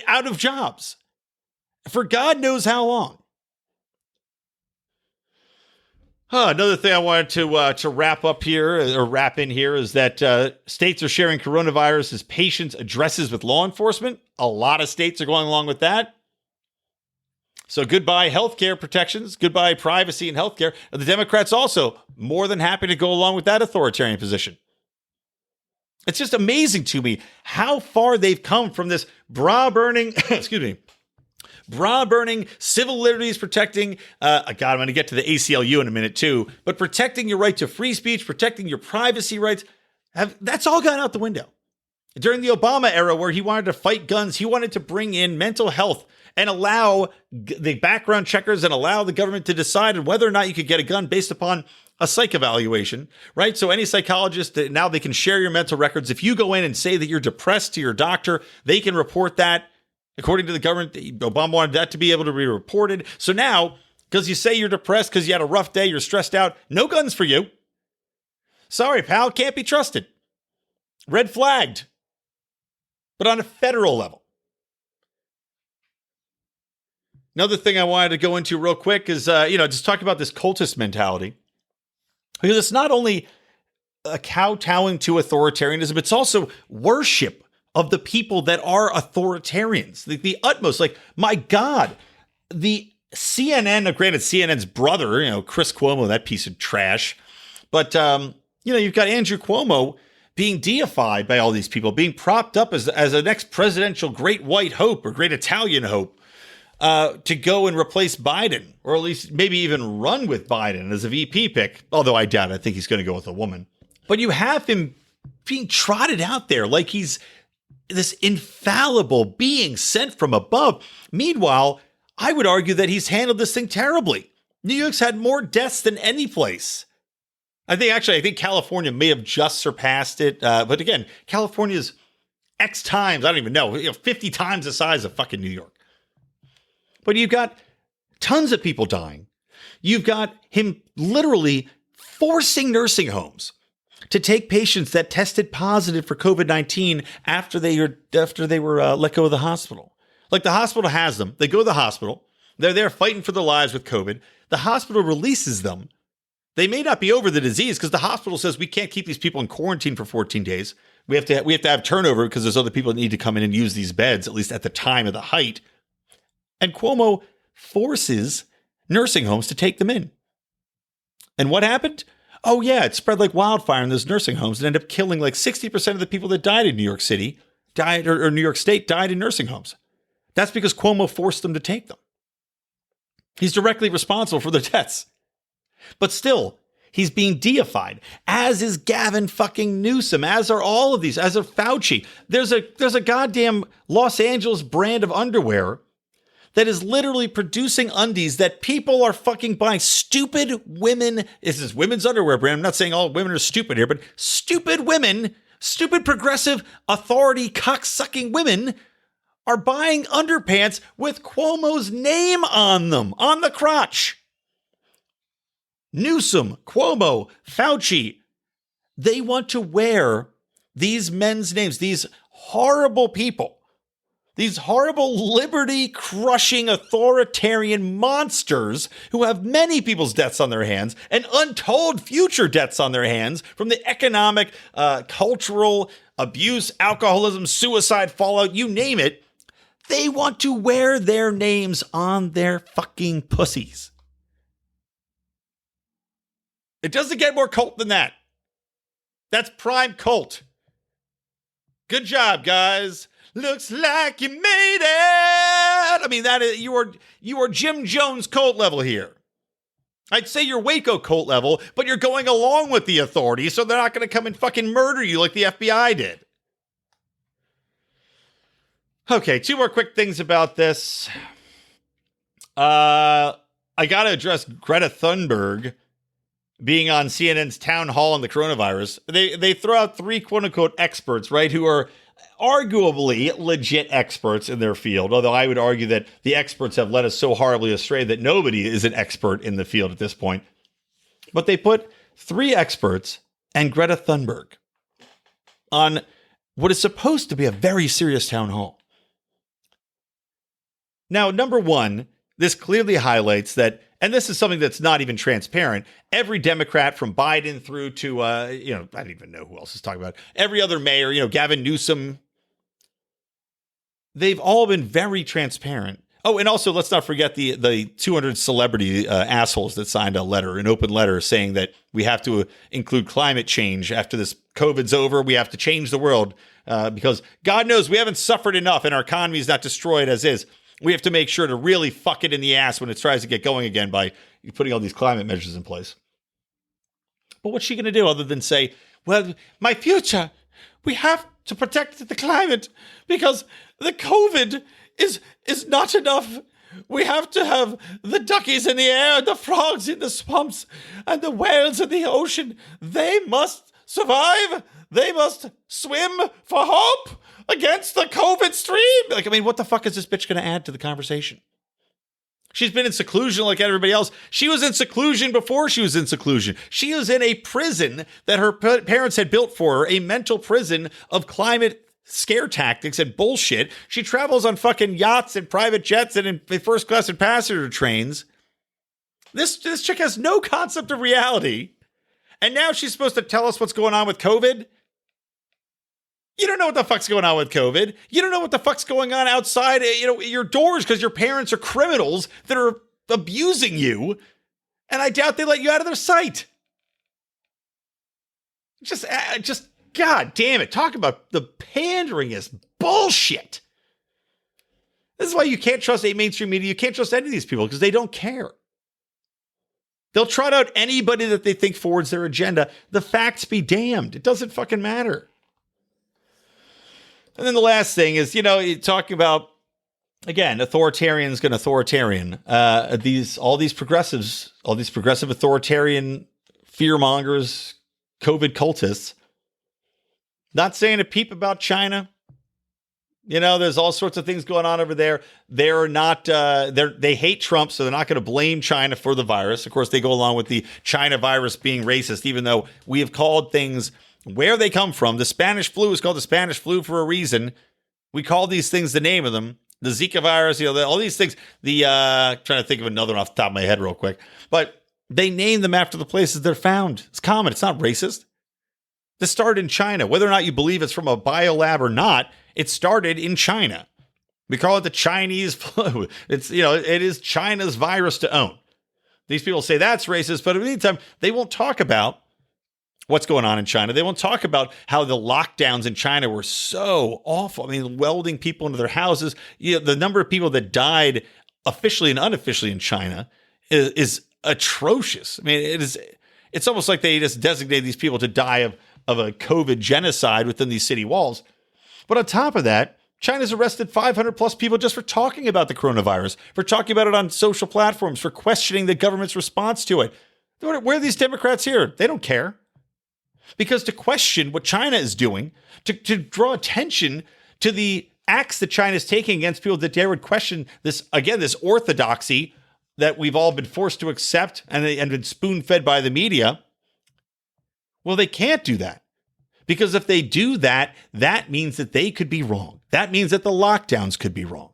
out of jobs, for God knows how long. Another thing I wanted to wrap up here, or wrap in here, is that states are sharing coronavirus as patients' addresses with law enforcement. A lot of states are going along with that. So goodbye healthcare protections, goodbye privacy in healthcare. The Democrats also more than happy to go along with that authoritarian position. It's just amazing to me how far they've come from this bra-burning, bra-burning, civil liberties protecting, I'm going to get to the ACLU in a minute too, but protecting your right to free speech, protecting your privacy rights, that's all gone out the window. During the Obama era, where he wanted to fight guns, he wanted to bring in mental health and allow the background checkers and allow the government to decide whether or not you could get a gun based upon a psych evaluation, right? So any psychologist, now they can share your mental records. If you go in and say that you're depressed to your doctor, they can report that. According to the government, Obama wanted that to be able to be reported. So now, because you say you're depressed because you had a rough day, you're stressed out, no guns for you. Sorry, pal, can't be trusted. Red flagged. But on a federal level. Another thing I wanted to go into real quick is, just talk about this cultist mentality. Because it's not only a kowtowing to authoritarianism, it's also worship of the people that are authoritarians. The utmost, like, my God, the CNN, granted CNN's brother, Chris Cuomo, that piece of trash. But, you've got Andrew Cuomo being deified by all these people, being propped up as a next presidential great white hope or great Italian hope. To go and replace Biden, or at least maybe even run with Biden as a VP pick, although I doubt it. I think he's going to go with a woman. But you have him being trotted out there like he's this infallible being sent from above. Meanwhile, I would argue that he's handled this thing terribly. New York's had more deaths than any place. I think California may have just surpassed it. But again, California's X times, I don't even know, 50 times the size of fucking New York. But you've got tons of people dying. You've got him literally forcing nursing homes to take patients that tested positive for COVID-19 after they were let go of the hospital. Like, the hospital has them. They go to the hospital. They're there fighting for their lives with COVID. The hospital releases them. They may not be over the disease because the hospital says we can't keep these people in quarantine for 14 days. We have to have turnover because there's other people that need to come in and use these beds, at least at the time of the height. And Cuomo forces nursing homes to take them in. And what happened? Oh, yeah, it spread like wildfire in those nursing homes and ended up killing like 60% of the people that died in New York City, or New York State, died in nursing homes. That's because Cuomo forced them to take them. He's directly responsible for their deaths. But still, he's being deified, as is Gavin fucking Newsom, as are all of these, as are Fauci. There's a goddamn Los Angeles brand of underwear that is literally producing undies that people are fucking buying. Stupid women. This is women's underwear brand. I'm not saying all women are stupid here, but stupid women, stupid progressive authority cocksucking women are buying underpants with Cuomo's name on them, on the crotch. Newsom, Cuomo, Fauci, they want to wear these men's names, these horrible people, these horrible liberty-crushing authoritarian monsters who have many people's deaths on their hands and untold future deaths on their hands from the economic, cultural abuse, alcoholism, suicide, fallout, you name it. They want to wear their names on their fucking pussies. It doesn't get more cult than that. That's prime cult. Good job, guys. Looks like you made it. I mean, that is, you are Jim Jones cult level here. I'd say you're Waco cult level, but you're going along with the authorities, so they're not going to come and fucking murder you like the FBI did. Okay, two more quick things about this. I got to address Greta Thunberg being on CNN's town hall on the coronavirus. They throw out three quote-unquote experts, right, who are arguably legit experts in their field, although I would argue that the experts have led us so horribly astray that nobody is an expert in the field at this point. But they put three experts and Greta Thunberg on what is supposed to be a very serious town hall. Now, number one, this clearly highlights that, and this is something that's not even transparent, every Democrat from Biden through to, I don't even know who else is talking about it. Every other mayor, Gavin Newsom, they've all been very transparent. Oh, and also let's not forget the 200 celebrity assholes that signed an open letter saying that we have to include climate change after this COVID's over. We have to change the world because God knows we haven't suffered enough and our economy is not destroyed as is. We have to make sure to really fuck it in the ass when it tries to get going again by putting all these climate measures in place. But what's she going to do other than say, well, my future, we have to protect the climate because the COVID is not enough. We have to have the duckies in the air, the frogs in the swamps, and the whales in the ocean. They must survive. They must swim for hope against the COVID stream. What the fuck is this bitch going to add to the conversation? She's been in seclusion like everybody else. She was in seclusion before she was in seclusion. She was in a prison that her parents had built for her, a mental prison of climate scare tactics and bullshit. She travels on fucking yachts and private jets and in first class and passenger trains. This chick has no concept of reality. And now she's supposed to tell us what's going on with COVID? You don't know what the fuck's going on with COVID. You don't know what the fuck's going on outside, your doors because your parents are criminals that are abusing you. And I doubt they let you out of their sight. Just, God damn it. Talk about the pandering is bullshit. This is why you can't trust mainstream media. You can't trust any of these people because they don't care. They'll trot out anybody that they think forwards their agenda. The facts be damned. It doesn't fucking matter. And then the last thing is, talking about, again, authoritarians going authoritarian. All these progressive authoritarian fearmongers, COVID cultists, not saying a peep about China. There's all sorts of things going on over there. They're not, they hate Trump, so they're not going to blame China for the virus. Of course, they go along with the China virus being racist, even though we have called things where they come from. The Spanish flu is called the Spanish flu for a reason. We call these things the name of them. The Zika virus, all these things. Trying to think of another one off the top of my head real quick. But they name them after the places they're found. It's common. It's not racist. This started in China. Whether or not you believe it's from a biolab or not, it started in China. We call it the Chinese flu. It is China's virus to own. These people say that's racist, but in the meantime, they won't talk about what's going on in China. They won't talk about how the lockdowns in China were so awful. Welding people into their houses. The number of people that died officially and unofficially in China is atrocious. It's almost like they just designated these people to die of a COVID genocide within these city walls. But on top of that, China's arrested 500 plus people just for talking about the coronavirus, for talking about it on social platforms, for questioning the government's response to it. Where are these Democrats here? They don't care. Because to question what China is doing, to draw attention to the acts that China is taking against people that dare would question this orthodoxy that we've all been forced to accept and been spoon-fed by the media, well, they can't do that. Because if they do that, that means that they could be wrong. That means that the lockdowns could be wrong.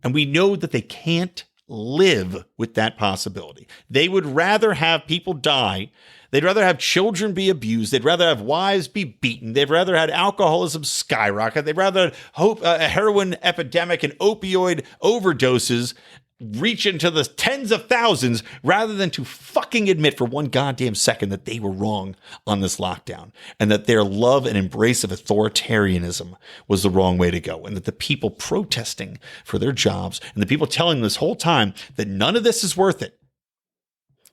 And we know that they can't live with that possibility. They would rather have people die. They'd rather have children be abused. They'd rather have wives be beaten. They'd rather have alcoholism skyrocket. They'd rather hope a heroin epidemic and opioid overdoses reach into the tens of thousands rather than to fucking admit for one goddamn second that they were wrong on this lockdown and that their love and embrace of authoritarianism was the wrong way to go, and that the people protesting for their jobs and the people telling them this whole time that none of this is worth it,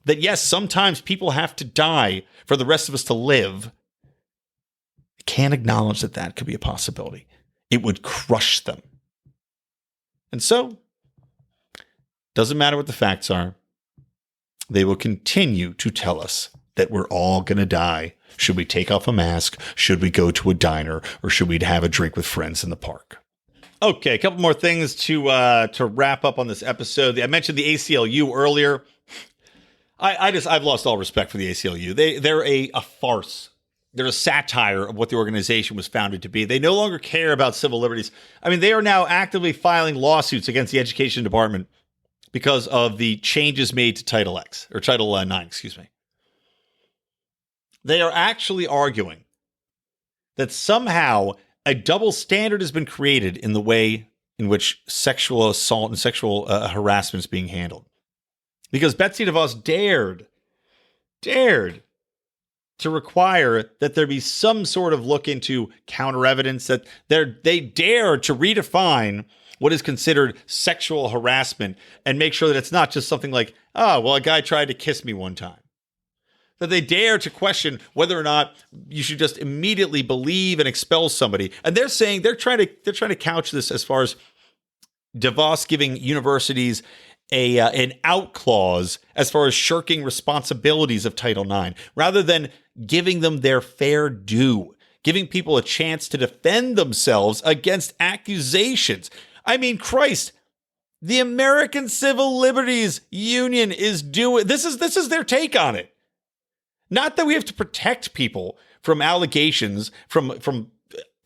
that yes, sometimes people have to die for the rest of us to live, can't acknowledge that that could be a possibility. It would crush them. And so, doesn't matter what the facts are. They will continue to tell us that we're all going to die. Should we take off a mask? Should we go to a diner? Or should we have a drink with friends in the park? Okay, a couple more things to wrap up on this episode. I mentioned the ACLU earlier. I've lost all respect for the ACLU. They're a farce. They're a satire of what the organization was founded to be. They no longer care about civil liberties. I mean, they are now actively filing lawsuits against the education department because of the changes made to Title IX. They are actually arguing that somehow a double standard has been created in the way in which sexual assault and sexual harassment is being handled. Because Betsy DeVos dared to require that there be some sort of look into counter evidence, that they dare to redefine what is considered sexual harassment and make sure that it's not just something like, oh, well, a guy tried to kiss me one time. That they dare to question whether or not you should just immediately believe and expel somebody. And they're saying they're trying to couch this as far as DeVos giving universities an out clause as far as shirking responsibilities of Title IX, rather than giving them their fair due, giving people a chance to defend themselves against accusations. I mean, Christ, the American Civil Liberties Union is doing this is their take on it. Not that we have to protect people from allegations, from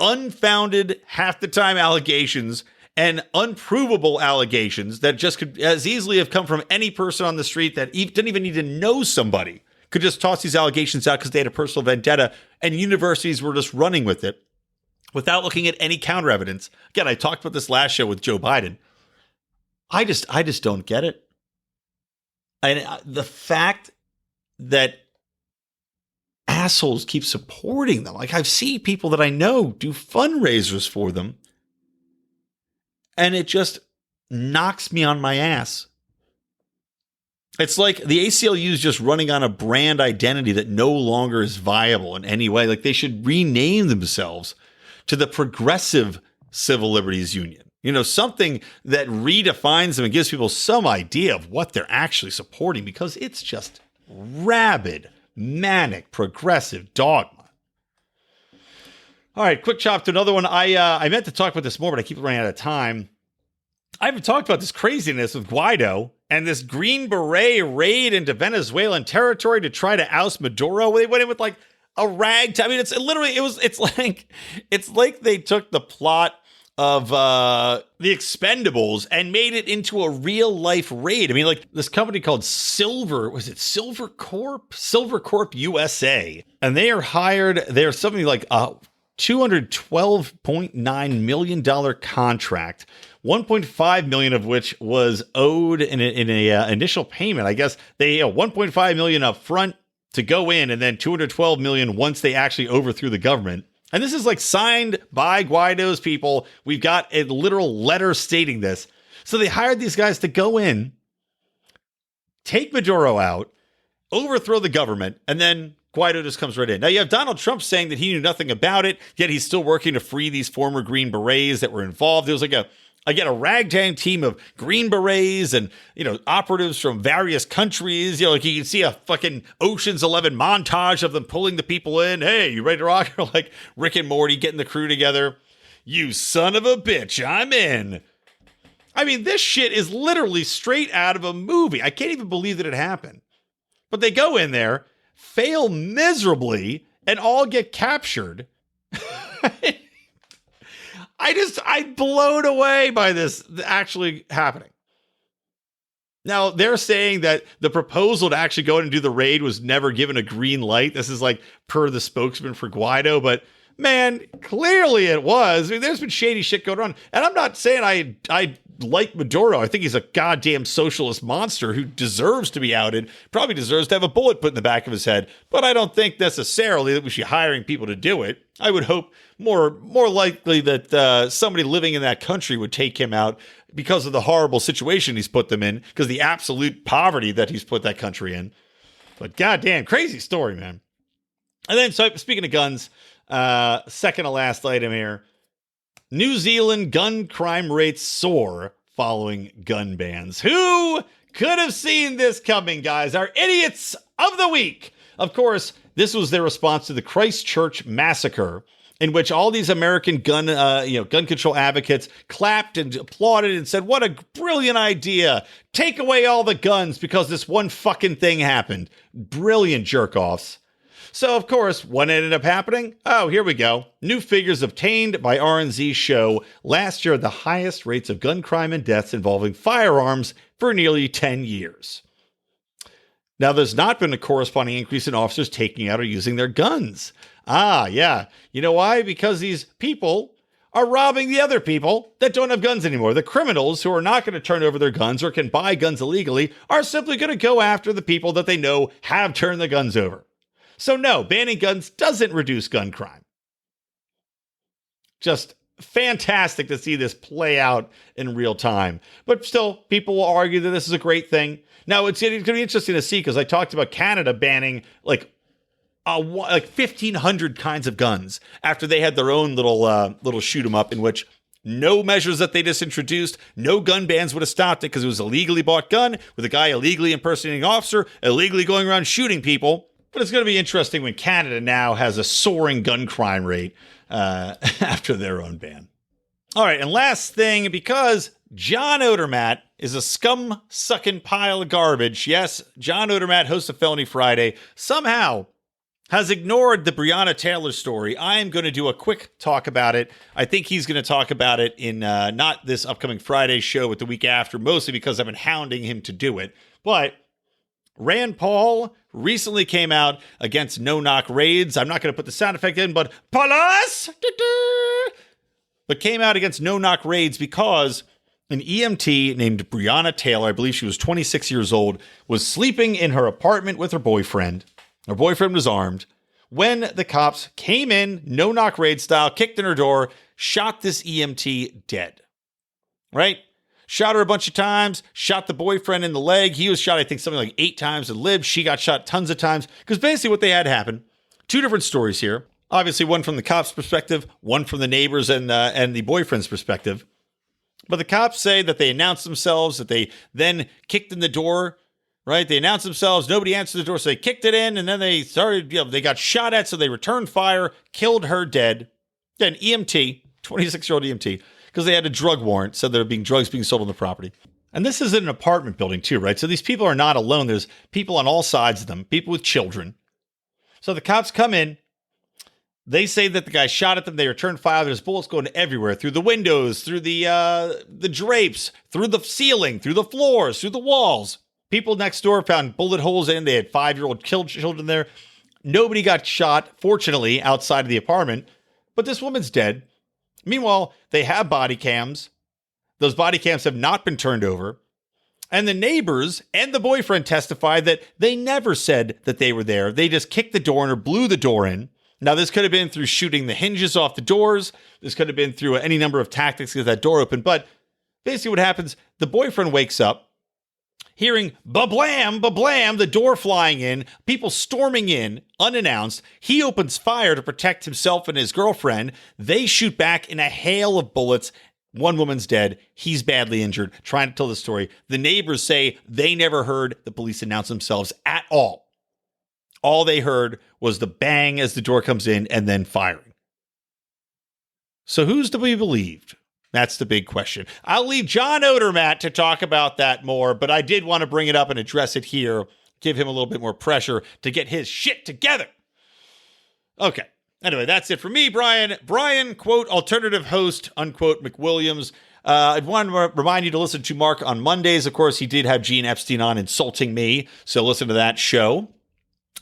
unfounded, half the time allegations and unprovable allegations that just could as easily have come from any person on the street that didn't even need to know somebody, could just toss these allegations out because they had a personal vendetta, and universities were just running with it without looking at any counter evidence. Again, I talked about this last show with Joe Biden. I just don't get it. And the fact that assholes keep supporting them. Like, I've seen people that I know do fundraisers for them, and it just knocks me on my ass. It's like the ACLU is just running on a brand identity that no longer is viable in any way. Like, they should rename themselves to the Progressive Civil Liberties Union. You know, something that redefines them and gives people some idea of what they're actually supporting, because it's just rabid, manic, progressive dogma. All right, quick chop to another one. I meant to talk about this more, but I keep running out of time. I haven't talked about this craziness with Guaido and this Green Beret raid into Venezuelan territory to try to oust Maduro. They went in with like a rag. I mean, it's like they took the plot of The Expendables and made it into a real life raid. I mean, like this company called Silver Corp USA, and they are hired. They're something like a $212.9 million contract, 1.5 million of which was owed in a initial payment. I guess they 1.5 million up front to go in, and then 212 million once they actually overthrew the government. And this is like signed by Guaido's people. We've got a literal letter stating this. So they hired these guys to go in, take Maduro out, overthrow the government, and then Guaido just comes right in. Now you have Donald Trump saying that he knew nothing about it, yet he's still working to free these former Green Berets that were involved. There was like a ragtag team of Green Berets and, operatives from various countries. Like you can see a fucking Ocean's 11 montage of them pulling the people in. Hey, you ready to rock? Like Rick and Morty getting the crew together. You son of a bitch, I'm in. I mean, this shit is literally straight out of a movie. I can't even believe that it happened. But they go in there, fail miserably, and all get captured. I'm blown away by this actually happening. Now, they're saying that the proposal to actually go in and do the raid was never given a green light. This is like per the spokesman for Guaido, but man, clearly it was. I mean, there's been shady shit going on. And I'm not saying I like Maduro. I think he's a goddamn socialist monster who deserves to be outed, probably deserves to have a bullet put in the back of his head. But I don't think necessarily that we should be hiring people to do it. I would hope more likely that somebody living in that country would take him out because of the horrible situation he's put them in, because the absolute poverty that he's put that country in. But goddamn, crazy story, man. And then, so speaking of guns, second to last item here. New Zealand gun crime rates soar following gun bans. Who could have seen this coming, guys? Our idiots of the week. Of course, this was their response to the Christchurch massacre, in which all these American gun control advocates clapped and applauded and said, "What a brilliant idea! Take away all the guns because this one fucking thing happened." Brilliant jerk-offs. So, of course, what ended up happening? Oh, here we go. New figures obtained by RNZ show last year the highest rates of gun crime and deaths involving firearms for nearly 10 years. Now, there's not been a corresponding increase in officers taking out or using their guns. Ah, yeah. You know why? Because these people are robbing the other people that don't have guns anymore. The criminals who are not going to turn over their guns or can buy guns illegally are simply going to go after the people that they know have turned the guns over. So no, banning guns doesn't reduce gun crime. Just fantastic to see this play out in real time. But still, people will argue that this is a great thing. Now, it's going to be interesting to see, because I talked about Canada banning like 1,500 kinds of guns after they had their own little shoot 'em up, in which no measures that they just introduced, no gun bans would have stopped it, because it was a legally bought gun with a guy illegally impersonating an officer, illegally going around shooting people. But it's going to be interesting when Canada now has a soaring gun crime rate after their own ban. All right, and last thing, because John Odermatt is a scum-sucking pile of garbage. Yes, John Odermatt, host of Felony Friday, somehow has ignored the Breonna Taylor story. I am going to do a quick talk about it. I think he's going to talk about it in not this upcoming Friday show, but the week after, mostly because I've been hounding him to do it. But Rand Paul recently came out against no-knock raids. I'm not going to put the sound effect in, but Paulus! But came out against no-knock raids because an EMT named Breonna Taylor, I believe she was 26 years old, was sleeping in her apartment with her boyfriend. Her boyfriend was armed. When the cops came in, no-knock raid style, kicked in her door, shot this EMT dead. Right? Shot her a bunch of times, shot the boyfriend in the leg. He was shot, I think, something like 8 times and lived. She got shot tons of times. Because basically what they had happen, 2 different stories here. Obviously, one from the cops' perspective, one from the neighbors and the boyfriend's perspective. But the cops say that they announced themselves, that they then kicked in the door, right? They announced themselves, nobody answered the door, so they kicked it in, and then they started, they got shot at, so they returned fire, killed her dead. Then EMT, 26-year-old EMT, because they had a drug warrant, said there were drugs being sold on the property. And this is in an apartment building too, right? So these people are not alone. There's people on all sides of them, people with children. So the cops come in. They say that the guy shot at them. They return fire. There's bullets going everywhere, through the windows, through the drapes, through the ceiling, through the floors, through the walls. People next door found bullet holes in. They had 5-year-old children there. Nobody got shot, fortunately, outside of the apartment. But this woman's dead. Meanwhile, they have body cams. Those body cams have not been turned over. And the neighbors and the boyfriend testified that they never said that they were there. They just kicked the door in or blew the door in. Now, this could have been through shooting the hinges off the doors. This could have been through any number of tactics to get that door open. But basically what happens, the boyfriend wakes up. hearing ba-blam, ba-blam, the door flying in, people storming in, unannounced. He opens fire to protect himself and his girlfriend. They shoot back in a hail of bullets. One woman's dead. He's badly injured, trying to tell the story. The neighbors say they never heard the police announce themselves at all. All they heard was the bang as the door comes in and then firing. So who's to be believed? That's the big question. I'll leave John Odermatt to talk about that more, but I did want to bring it up and address it here, give him a little bit more pressure to get his shit together. Okay. Anyway, that's it for me, Brian. Brian, quote, alternative host, unquote, McWilliams. I want to remind you to listen to Mark on Mondays. Of course, he did have Gene Epstein on insulting me, so listen to that show.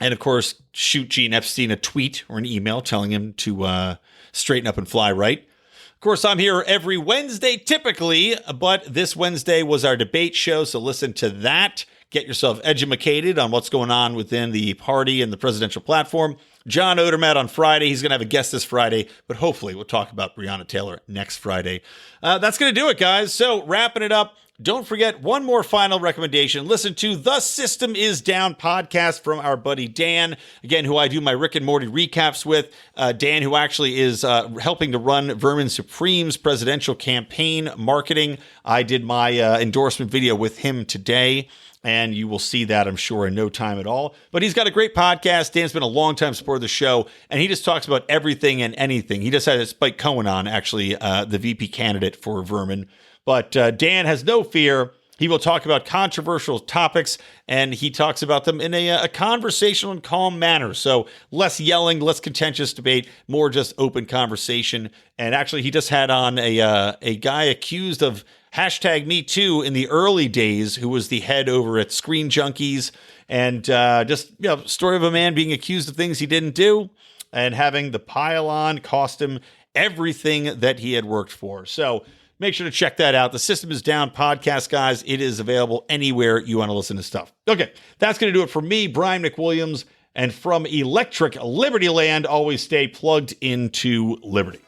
And, of course, shoot Gene Epstein a tweet or an email telling him to straighten up and fly right. Of course, I'm here every Wednesday, typically, but this Wednesday was our debate show, so listen to that. Get yourself edumacated on what's going on within the party and the presidential platform. John Odermatt on Friday. He's going to have a guest this Friday, but hopefully we'll talk about Breonna Taylor next Friday. That's going to do it, guys. So wrapping it up, don't forget one more final recommendation. Listen to The System Is Down podcast from our buddy Dan, again, who I do my Rick and Morty recaps with. Dan, who actually is helping to run Vermin Supreme's presidential campaign marketing. I did my endorsement video with him today. And you will see that, I'm sure, in no time at all. But he's got a great podcast. Dan's been a long-time supporter of the show, and he just talks about everything and anything. He just had Spike Cohen on, actually, the VP candidate for Vermin. But Dan has no fear. He will talk about controversial topics, and he talks about them in a conversational and calm manner. So less yelling, less contentious debate, more just open conversation. And actually, he just had on a guy accused of #MeToo in the early days, who was the head over at Screen Junkies, and story of a man being accused of things he didn't do and having the pile-on cost him everything that he had worked for. So make sure to check that out. The System Is Down podcast, guys. It is available anywhere you want to listen to stuff. Okay, that's going to do it for me, Brian McWilliams, and from Electric Libertyland, always stay plugged into Liberty.